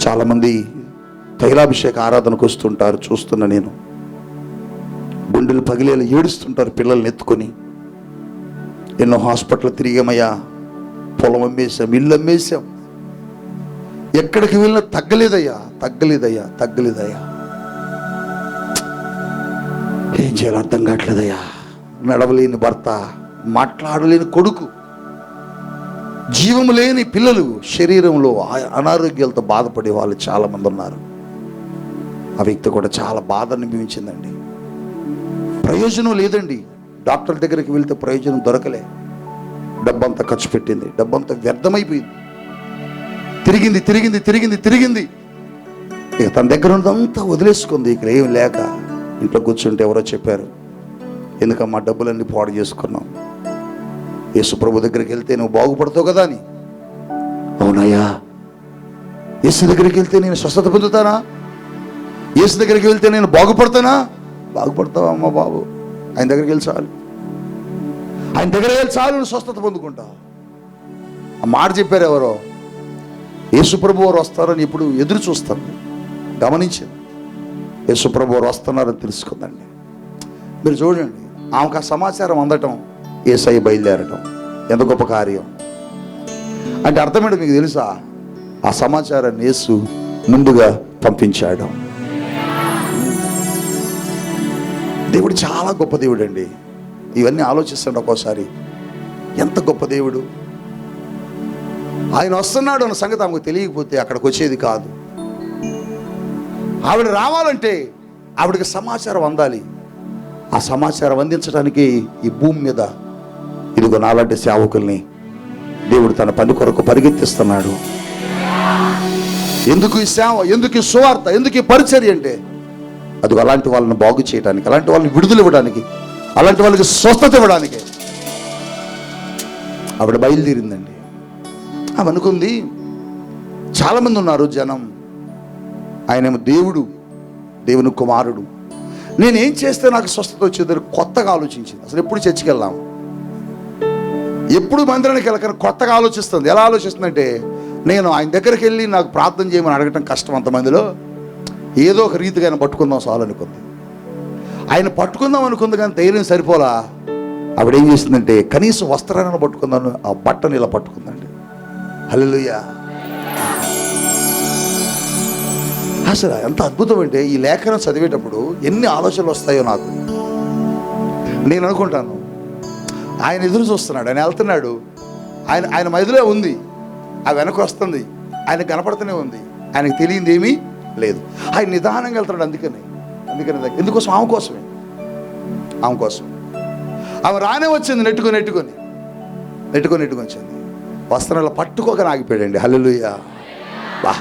చాలామంది తైలాభిషేక ఆరాధనకు వస్తుంటారు, చూస్తున్నా నేను. గుండెలు పగిలేలా ఏడుస్తుంటారు పిల్లల్ని ఎత్తుకొని. ఎన్నో హాస్పిటల్ తిరిగామయ్యా, పొలం అమ్మేశాం, ఇల్లు అమ్మేశాం, ఎక్కడికి వెళ్ళినా తగ్గలేదయ్యా, తగ్గలేదయ్యా, తగ్గలేదయ్యా. ఏం చేయాలో అర్థం కావట్లేదయ్యా. నడవలేని భర్త, మాట్లాడలేని కొడుకు, జీవము లేని పిల్లలు, శరీరంలో అనారోగ్యాలతో బాధపడే వాళ్ళు చాలామంది ఉన్నారు. ఆ వ్యక్తి కూడా చాలా బాధ అనిపించిందండి. ప్రయోజనం లేదండి. డాక్టర్ దగ్గరికి వెళ్తే ప్రయోజనం దొరకలే. డబ్బంతా ఖర్చు పెట్టింది, డబ్బంతా వ్యర్థమైపోయింది. తిరిగింది తిరిగింది తిరిగింది తిరిగింది. ఇక తన దగ్గర ఉన్నదంతా వదిలేసుకుంది. ఇక్కడ ఏం లేక ఇంట్లో కూర్చుంటే ఎవరో చెప్పారు, ఎందుకమ్మా డబ్బులన్నీ పాడు చేసుకున్నావు, యేసు ప్రభు దగ్గరికి వెళ్తే నువ్వు బాగుపడతావు కదా అని. అవునయ్యా, యేసు దగ్గరికి వెళ్తే నేను స్వస్థత పొందుతానా? యేసు దగ్గరికి వెళ్తే నేను బాగుపడతానా? బాగుపడతావా అమ్మ బాబు? ఆయన దగ్గరికి వెళ్ళి చాలు, ఆయన దగ్గరికి వెళ్ళి చాలు, నువ్వు స్వస్థత పొందుకుంటావు. ఆ మాట చెప్పారు ఎవరో. యేసు ప్రభు వారు వస్తారని ఇప్పుడు ఎదురు చూస్తాను, గమనించింది. యేసు ప్రభు వారు వస్తున్నారని తెలుసుకుందండి. మీరు చూడండి, ఆమెకు ఆ సమాచారం అందటం, యేసయ్య బయలుదేరటం ఎంత గొప్ప కార్యం. అంటే అర్థమేంటో మీకు తెలుసా? ఆ సమాచారాన్ని యేసు ముందుగా పంపించాడు. దేవుడు చాలా గొప్ప దేవుడు అండి. ఇవన్నీ ఆలోచిస్తాడు ఒక్కోసారి, ఎంత గొప్ప దేవుడు. ఆయన వస్తున్నాడు అన్న సంగతి ఆమెకు తెలియకపోతే అక్కడికి వచ్చేది కాదు. ఆవిడ రావాలంటే ఆవిడకి సమాచారం అందాలి. ఆ సమాచారం అందించడానికి ఈ భూమి మీద ఇదిగో నాలాంటి సేవకుల్ని దేవుడు తన పని కొరకు పరిగెత్తిస్తున్నాడు. ఎందుకు ఈ సేవ, ఎందుకు ఈ సువార్త, ఎందుకు ఈ పరిచర్య అంటే అదిగో అలాంటి వాళ్ళని బాగు చేయడానికి, అలాంటి వాళ్ళని విడుదల ఇవ్వడానికి, అలాంటి వాళ్ళకి స్వస్థత ఇవ్వడానికి ఆవిడ బయలుదేరిందండి. ఆమె అనుకుంది చాలామంది ఉన్నారు జనం, ఆయనేమో దేవుడు, దేవుని కుమారుడు, నేనేం చేస్తే నాకు స్వస్థత వచ్చేది కొత్తగా ఆలోచించింది. అసలు ఎప్పుడు చర్చికి వెళ్దాం, ఎప్పుడు మందిరానికి వెళ్ళక కొత్తగా ఆలోచిస్తుంది. ఎలా ఆలోచిస్తుందంటే, నేను ఆయన దగ్గరికి వెళ్ళి నాకు ప్రార్థన చేయమని అడగటం కష్టం, అంతమందిలో ఏదో ఒక రీతిగా ఆయన పట్టుకుందాం చాలు అనుకుంది. ఆయన పట్టుకుందాం అనుకుంది కానీ ధైర్యం సరిపోలా. ఆవిడేం చేసిందంటే కనీసం వస్త్రాన్ని పట్టుకుందాను, ఆ బట్టను ఇలా పట్టుకుందండి. హల్లెలూయా. అసలు ఎంత అద్భుతం అంటే ఈ లేఖనం చదివేటప్పుడు ఎన్ని ఆలోచనలు వస్తాయో నాకు. నేను అనుకుంటాను ఆయన ఎదురు చూస్తున్నాడు, ఆయన వెళ్తున్నాడు, ఆయన మదిలో ఉంది, ఆ వెనక వస్తుంది, ఆయన కనపడుతూనే ఉంది, ఆయనకు తెలియంది ఏమీ లేదు. ఆయన నిదానంగా వెళ్తున్నాడు. అందుకని ఎందుకోసం? ఆమె కోసమే. ఆమె రానే వచ్చింది, నెట్టుకొని వచ్చింది. వస్త్రాలు పట్టుకోక ఆగిపోయాడండి. హల్లెలూయా. బా.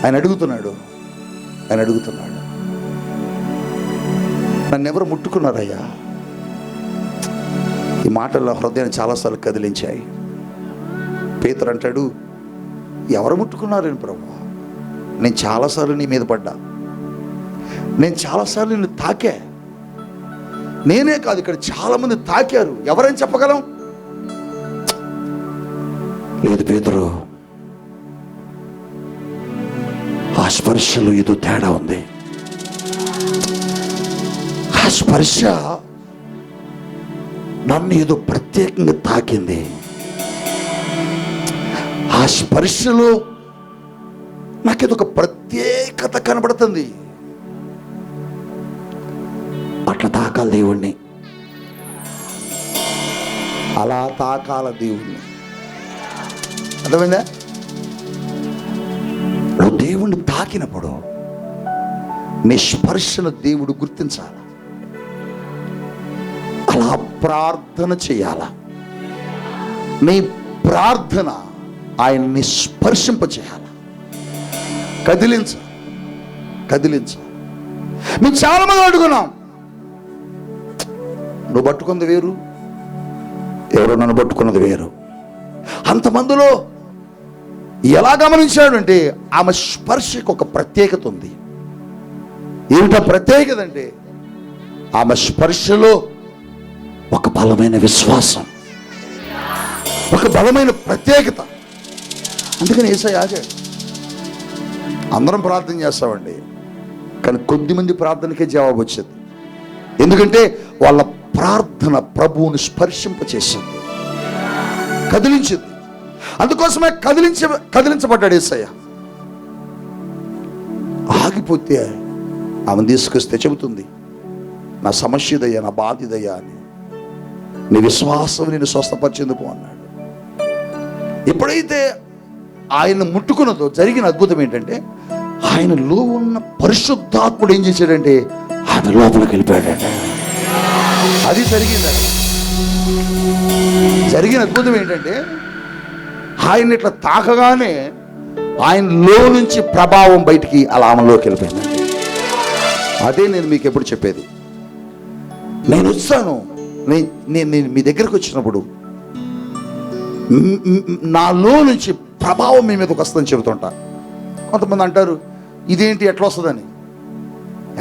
ఆయన అడుగుతున్నాడు, నన్ను ఎవరు ముట్టుకున్నారయ్యా? ఈ మాటల్లో హృదయాన్ని చాలాసార్లు కదిలించాయి. పేతురు అంటాడు, ఎవరు ముట్టుకున్నారని ప్రభువా? నేను చాలాసార్లు నీ మీద పడ్డా, నేను చాలాసార్లు నిన్ను తాకా. నేనే కాదు, ఇక్కడ చాలామంది తాకారు. ఎవరని చెప్పగలం? లేదు పేతురు, ఆ స్పర్శలో ఏదో తేడా ఉంది. ఆ స్పర్శ నన్ను ఏదో ప్రత్యేకంగా తాకింది. ఆ స్పర్శలో నాకేదో ఒక ప్రత్యేకత కనబడుతుంది. అట్లా తాకాలి దేవుణ్ణి, అలా తాకాల దేవుణ్ణి. అర్థమైందా? నువ్వు దేవుణ్ణి తాకినప్పుడు నీ స్పర్శను దేవుడు గుర్తించాలి. అలా ప్రార్థన చేయాల. నీ ప్రార్థన ఆయన్ని స్పర్శింపచేయాల, కదిలించ. మేము చాలా మంది అడుగున్నాం, నువ్వు పట్టుకున్నది వేరు, ఎవరో నన్ను పట్టుకున్నది వేరు. అంతమందిలో ఎలా గమనించాడు అంటే ఆమె స్పర్శకు ఒక ప్రత్యేకత ఉంది. ఏమిటా ప్రత్యేకత అంటే ఆమె స్పర్శలో ఒక బలమైన విశ్వాసం, ఒక బలమైన ప్రత్యేకత. అందుకని యేసయ్య ఆగాడు. అందరం ప్రార్థన చేస్తామండి, కానీ కొద్దిమంది ప్రార్థనకే జవాబు వచ్చేది. ఎందుకంటే వాళ్ళ ప్రార్థన ప్రభువుని స్పర్శింపచేసింది, కదిలించింది. అందుకోసమే కదిలించబడ్డాడు యేసయ్య. ఆగిపోతే ఆమె తీసుకొస్తే చెబుతుంది, నా సమస్య ఇదయ్యా, నా బాధ ఇదయ్యా అని. నీ విశ్వాసం నేను స్వస్థపరిచేందుకు అన్నాడు. ఎప్పుడైతే ఆయన ముట్టుకున్నదో జరిగిన అద్భుతం ఏంటంటే, ఆయనలో ఉన్న పరిశుద్ధాత్ముడు ఏం చేశాడంటే ఆమె లోపలికి వెళ్ళిపోయాడంట. అది జరిగిన అద్భుతం ఏంటంటే, ఆయన ఇట్లా తాకగానే ఆయనలో నుంచి ప్రభావం బయటికి అలా ఆమెలోకి వెళ్ళిపోయిందండి. అదే నేను మీకు ఎప్పుడు చెప్పేది. నేను వచ్చాను, నేను మీ దగ్గరకు వచ్చినప్పుడు నాలో నుంచి ప్రభావం మీ మీదకి వస్తుందని చెబుతుంటా. కొంతమంది అంటారు, ఇదేంటి ఎట్లా వస్తుందని.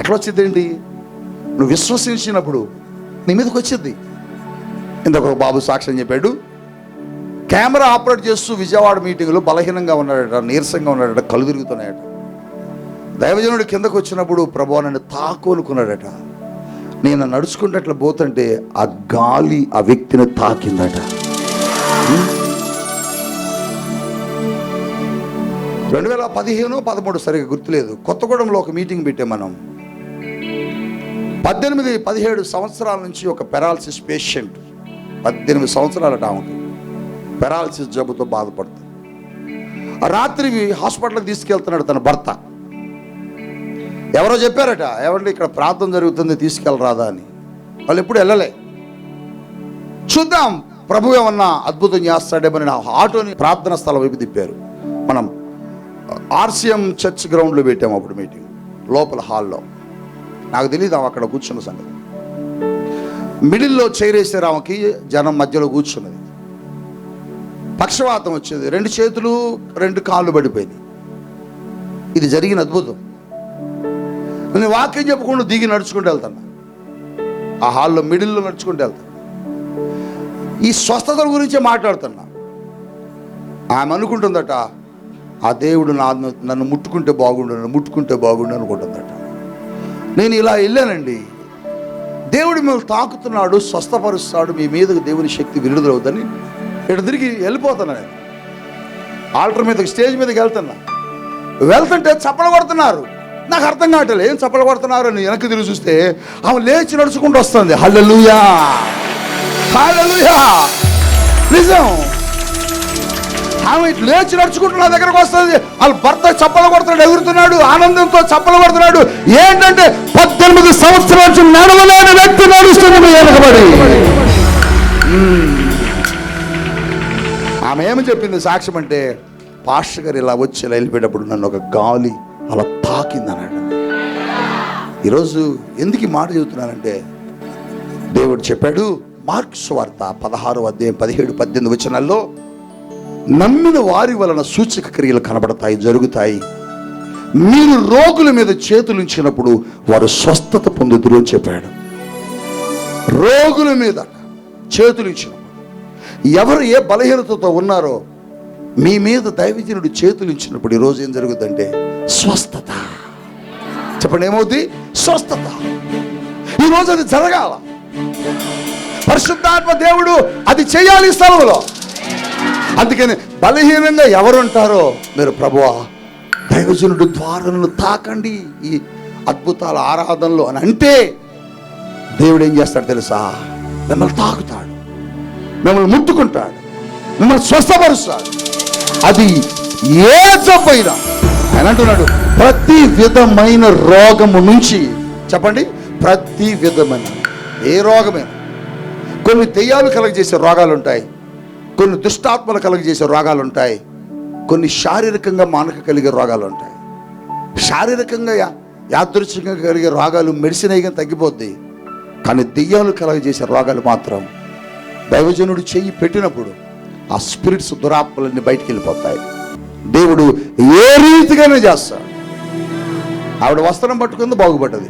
ఎట్లా వచ్చింది ఏంటి? నువ్వు విశ్వసించినప్పుడు నీ మీదకి వచ్చింది. ఇంకొక బాబు సాక్ష్యం చెప్పాడు, కెమెరా ఆపరేట్ చేస్తూ విజయవాడ మీటింగ్లో బలహీనంగా ఉన్నాడట, నీరసంగా ఉన్నాడట, కళ్ళు తిరుగుతున్నాయట. దైవజనుడు కిందకు వచ్చినప్పుడు ప్రభువా నన్ను తాకు అనుకున్నాడట. నేను నడుచుకుంటే అట్లా పోతుంటే ఆ గాలి ఆ వ్యక్తిని తాకిందట. 2015-13 సరిగా గుర్తులేదు, కొత్తగూడెంలో ఒక మీటింగ్ పెట్టాం మనం. 18-17 సంవత్సరాల నుంచి ఒక పెరాలసిస్ పేషెంట్, 18 సంవత్సరాలట ఆమెకి పెరాలసిస్ జబ్బుతో బాధపడుతుంది. రాత్రి హాస్పిటల్కి తీసుకెళ్తున్నాడు తన భర్త. ఎవరో చెప్పారట, ఏమంటే ఇక్కడ ప్రార్థన జరుగుతుంది తీసుకెళ్ళరాదా అని. వాళ్ళు ఎప్పుడు వెళ్ళలే. చూద్దాం ప్రభు ఏమన్నా అద్భుతం చేస్తాడేమని నా ఆటోని ప్రార్థన స్థలం వైపు తిప్పారు. మనం ఆర్సిఎం చర్చ్ గ్రౌండ్లో పెట్టాము అప్పుడు మీటింగ్, లోపల హాల్లో. నాకు తెలియదు అక్కడ కూర్చున్న సంగతి. మిడిల్లో చైరేసారు ఆమెకి, జనం మధ్యలో కూర్చున్నది. పక్షవాతం వచ్చేది, 2 చేతులు 2 కాళ్ళు పడిపోయింది. ఇది జరిగిన అద్భుతం. నేను వాక్యం చెప్పకుండా దిగి నడుచుకుంటూ వెళ్తాను, ఆ హాల్లో మిడిల్లో నడుచుకుంటూ వెళ్తాను. ఈ స్వస్థతల గురించే మాట్లాడుతున్నా. ఆమె అనుకుంటుందట, ఆ దేవుడు నన్ను ముట్టుకుంటే బాగుండు అనుకుంటుందట. నేను ఇలా వెళ్ళానండి, దేవుడు మిమ్మల్ని తాకుతున్నాడు, స్వస్థపరుస్తాడు, మీ మీదకు దేవుని శక్తి విడుదలవుతుందని ఇక్కడ తిరిగి వెళ్ళిపోతున్నా. నేను ఆల్టర్ మీదకి, స్టేజ్ మీదకి వెళ్తుంటే చప్పలు కొడుతున్నారు. నాకు అర్థం కావట్లేదు ఏం చప్పలు కొడుతున్నారు అని. వెనక్కి తిరిగి చూస్తే ఆమె లేచి నడుచుకుంటూ వస్తుంది. హల్లెలూయా, హల్లెలూయా. నిజం, ఆమె లేచి నడుచుకుంటూ నా దగ్గరకు వస్తుంది. వాళ్ళ భర్త చప్పలు కొడుతున్నాడు, ఎగురుతున్నాడు, ఆనందంతో చప్పలు కొడుతున్నాడు. ఏంటంటే 18 సంవత్సరాల నుంచి నడవలేని వ్యక్తి నడుస్తుంది వెనకబడి. ఆమె ఏమి చెప్పింది సాక్ష్యం అంటే, పాస్టర్ గారు ఇలా వచ్చి ఇలా వెళ్ళిపోయేటప్పుడు నన్ను ఒక గాలి అలా తాకింది అన్నాడు. ఈరోజు ఎందుకు ఈ మాట చెబుతున్నానంటే, దేవుడు చెప్పాడు మార్కు సువార్త 16వ అధ్యాయం 17-18 వచనాల్లో, నమ్మిన వారి వలన సూచక క్రియలు కనబడతాయి, జరుగుతాయి. మీరు రోగుల మీద చేతులు ఉంచినప్పుడు వారు స్వస్థత పొందుదురు అని చెప్పాడు. రోగుల మీద చేతులు ఇచ్చినప్పుడు, ఎవరు ఏ బలహీనతతో ఉన్నారో మీ మీద దైవజనుడు చేతులు ఇచ్చినప్పుడు ఈరోజు ఏం జరుగుతుందంటే స్వస్థత. చెప్పండి, ఏమవుతుంది? స్వస్థత. ఈరోజు అది జరగాల. పరిశుద్ధాత్మ దేవుడు అది చేయాలి ఈ స్థలంలో. అందుకని బలహీనంగా ఎవరుంటారో మీరు ప్రభువా దైవజనుడు ద్వారాలను తాకండి ఈ అద్భుతాల ఆరాధనలో అని అంటే, దేవుడు ఏం చేస్తాడు తెలుసా? మిమ్మల్ని తాకుతాడు, మిమ్మల్ని ముట్టుకుంటాడు, మిమ్మల్ని స్వస్థపరుస్తాడు. అది ఏ జబ్బైనా ఆయన అంటున్నాడు, ప్రతి విధమైన రోగము నుంచి. చెప్పండి, ప్రతి విధమైన ఏ రోగమైనా. కొన్ని దెయ్యాలు కలగజేసే రోగాలు ఉంటాయి, కొన్ని దుష్టాత్మలు కలగజేసే రోగాలు ఉంటాయి, కొన్ని శారీరకంగా మానక కలిగే రోగాలు ఉంటాయి. శారీరకంగా యాదృచ్ఛికంగా కలిగే రోగాలు మెడిసిన్ అయ్యి తగ్గిపోద్ది. కానీ దెయ్యాలు కలగజేసే రోగాలు మాత్రం దైవజనుడు చెయ్యి పెట్టినప్పుడు ఆ స్పిరిట్స్, దురాత్మలన్నీ బయటికి వెళ్ళిపోతాయి. దేవుడు ఏ రీతిగానే చేస్తాడు. ఆవిడ వస్త్రం పట్టుకుంది, బాగుపడ్డది.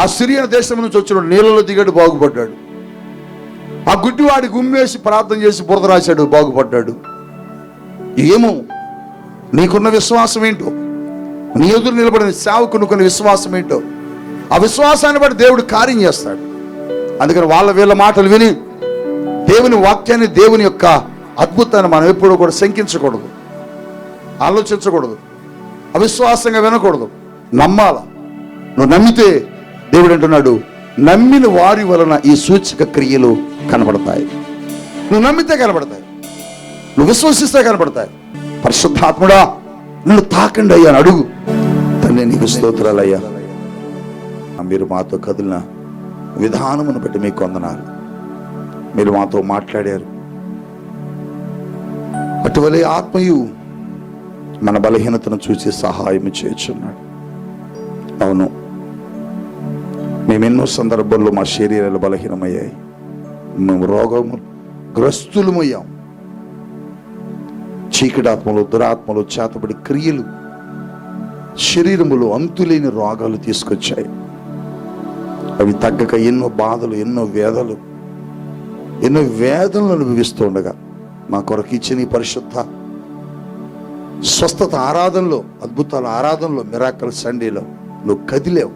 ఆ సిరియన్ దేశం నుంచి వచ్చిన నీళ్ళలో దిగాడు, బాగుపడ్డాడు. ఆ గుడ్డివాడి గుమ్మేసి ప్రార్థన చేసి బురద రాశాడు, బాగుపడ్డాడు. ఏమో నీకున్న విశ్వాసం ఏంటో, నీ ఎదురు నిలబడిన సేవకునుకున్న విశ్వాసం ఏంటో, ఆ విశ్వాసాన్ని బట్టి దేవుడు కార్యం చేస్తాడు. అందుకని వాళ్ళ వీళ్ళ మాటలు విని దేవుని వాక్యాన్ని, దేవుని యొక్క అద్భుతాన్ని మనం ఎప్పుడూ కూడా శంకించకూడదు, ఆలోచించకూడదు, అవిశ్వాసంగా వినకూడదు. నమ్మాల. నువ్వు నమ్మితే దేవుడు అంటున్నాడు, నమ్మిన వారి వలన ఈ సూచక క్రియలు కనబడతాయి. నువ్వు నమ్మితే కనబడతాయి, నువ్వు విశ్వసిస్తే కనబడతాయి. పరిశుద్ధాత్ముడా నన్ను తాకండి అయ్యా అని అడుగు. తండ్రి నీకు స్తోత్రాలయ్యా. మీరు మాతో కదిలిన విధానమును బట్టి మీకు వందనాలు. మీరు మాతో మాట్లాడారు. అటువలే ఆత్మయు మన బలహీనతను చూసి సహాయం చేయుచున్నాడు. అవును, మేమెన్నో సందర్భాల్లో మా శరీరాలు బలహీనమయ్యాయి, మేము రోగము గ్రస్తులమయ్యాం. చీకటాత్మలు, దురాత్మలు, చేతబడి క్రియలు శరీరములో అంతులేని రోగాలు తీసుకొచ్చాయి. అవి తగ్గక ఎన్నో బాధలు, ఎన్నో వేదనలు అనుభవిస్తూ ఉండగా మా కొరకు ఇచ్చిన ఈ పరిశుద్ధ స్వస్థత ఆరాధనలో, అద్భుతాల ఆరాధనలో, మిరాకల్ సండేలో నువ్వు కదిలేవు,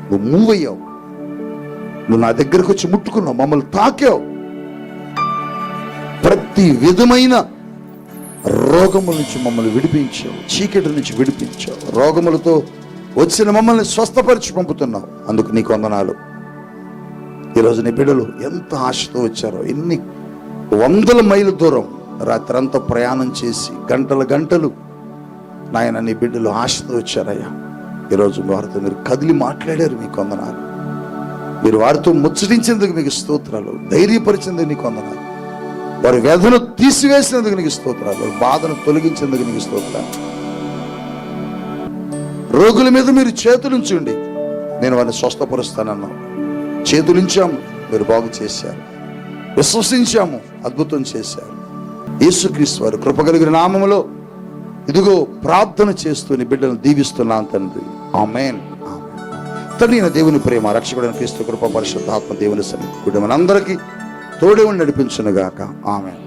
నువ్వు మూవ్ అయ్యావు, నువ్వు నా దగ్గరకు వచ్చి ముట్టుకున్నావు, మమ్మల్ని తాకావు. ప్రతి విధమైన రోగముల నుంచి మమ్మల్ని విడిపించావు, చీకటి నుంచి విడిపించావు, రోగములతో వచ్చిన మమ్మల్ని స్వస్థపరిచి పంపుతున్నావు. అందుకు నీకు వందనాలు. ఈరోజు నీ బిడ్డలు ఎంత ఆశతో వచ్చారో, ఎన్ని 100 మైళ్ళ దూరం రాత్రంతా ప్రయాణం చేసి గంటలు నాయన నీ బిడ్డలు ఆశతో వచ్చారయ్యా. ఈరోజు వారితో మీరు కదిలి మాట్లాడారు, మీకు వందనాలు. మీరు వారితో ముచ్చటించేందుకు మీకు స్తోత్రాలు, ధైర్యపరిచేందుకు నీకు వందనాలు. వారి వ్యధను తీసివేసినందుకు నీకు స్తోత్రాలు, వారి బాధను తొలగించేందుకు నీకు స్తోత్రాలు. రోగుల మీద మీరు చేతులుంచండి, నేను వారిని స్వస్థపరుస్తానన్నాను. చేతులుంచాము, మీరు బాగు చేశారు. విశ్వసించాము, అద్భుతం చేశారు. యేసుక్రీస్తు వారు కృప కలిగిన నామములో ఇదిగో ప్రార్థన చేస్తూ నీ బిడ్డలను దీవిస్తున్నాను తండ్రి. ఆమేన్. తండ్రి అయిన దేవుని ప్రేమ, రక్షకుడైన క్రీస్తు కృప, పరిశుద్ధాత్మ దేవుని సన్నిధి కుటుంబం అందరికీ తోడే ఉండి నడిపించునుగాక. ఆమేన్.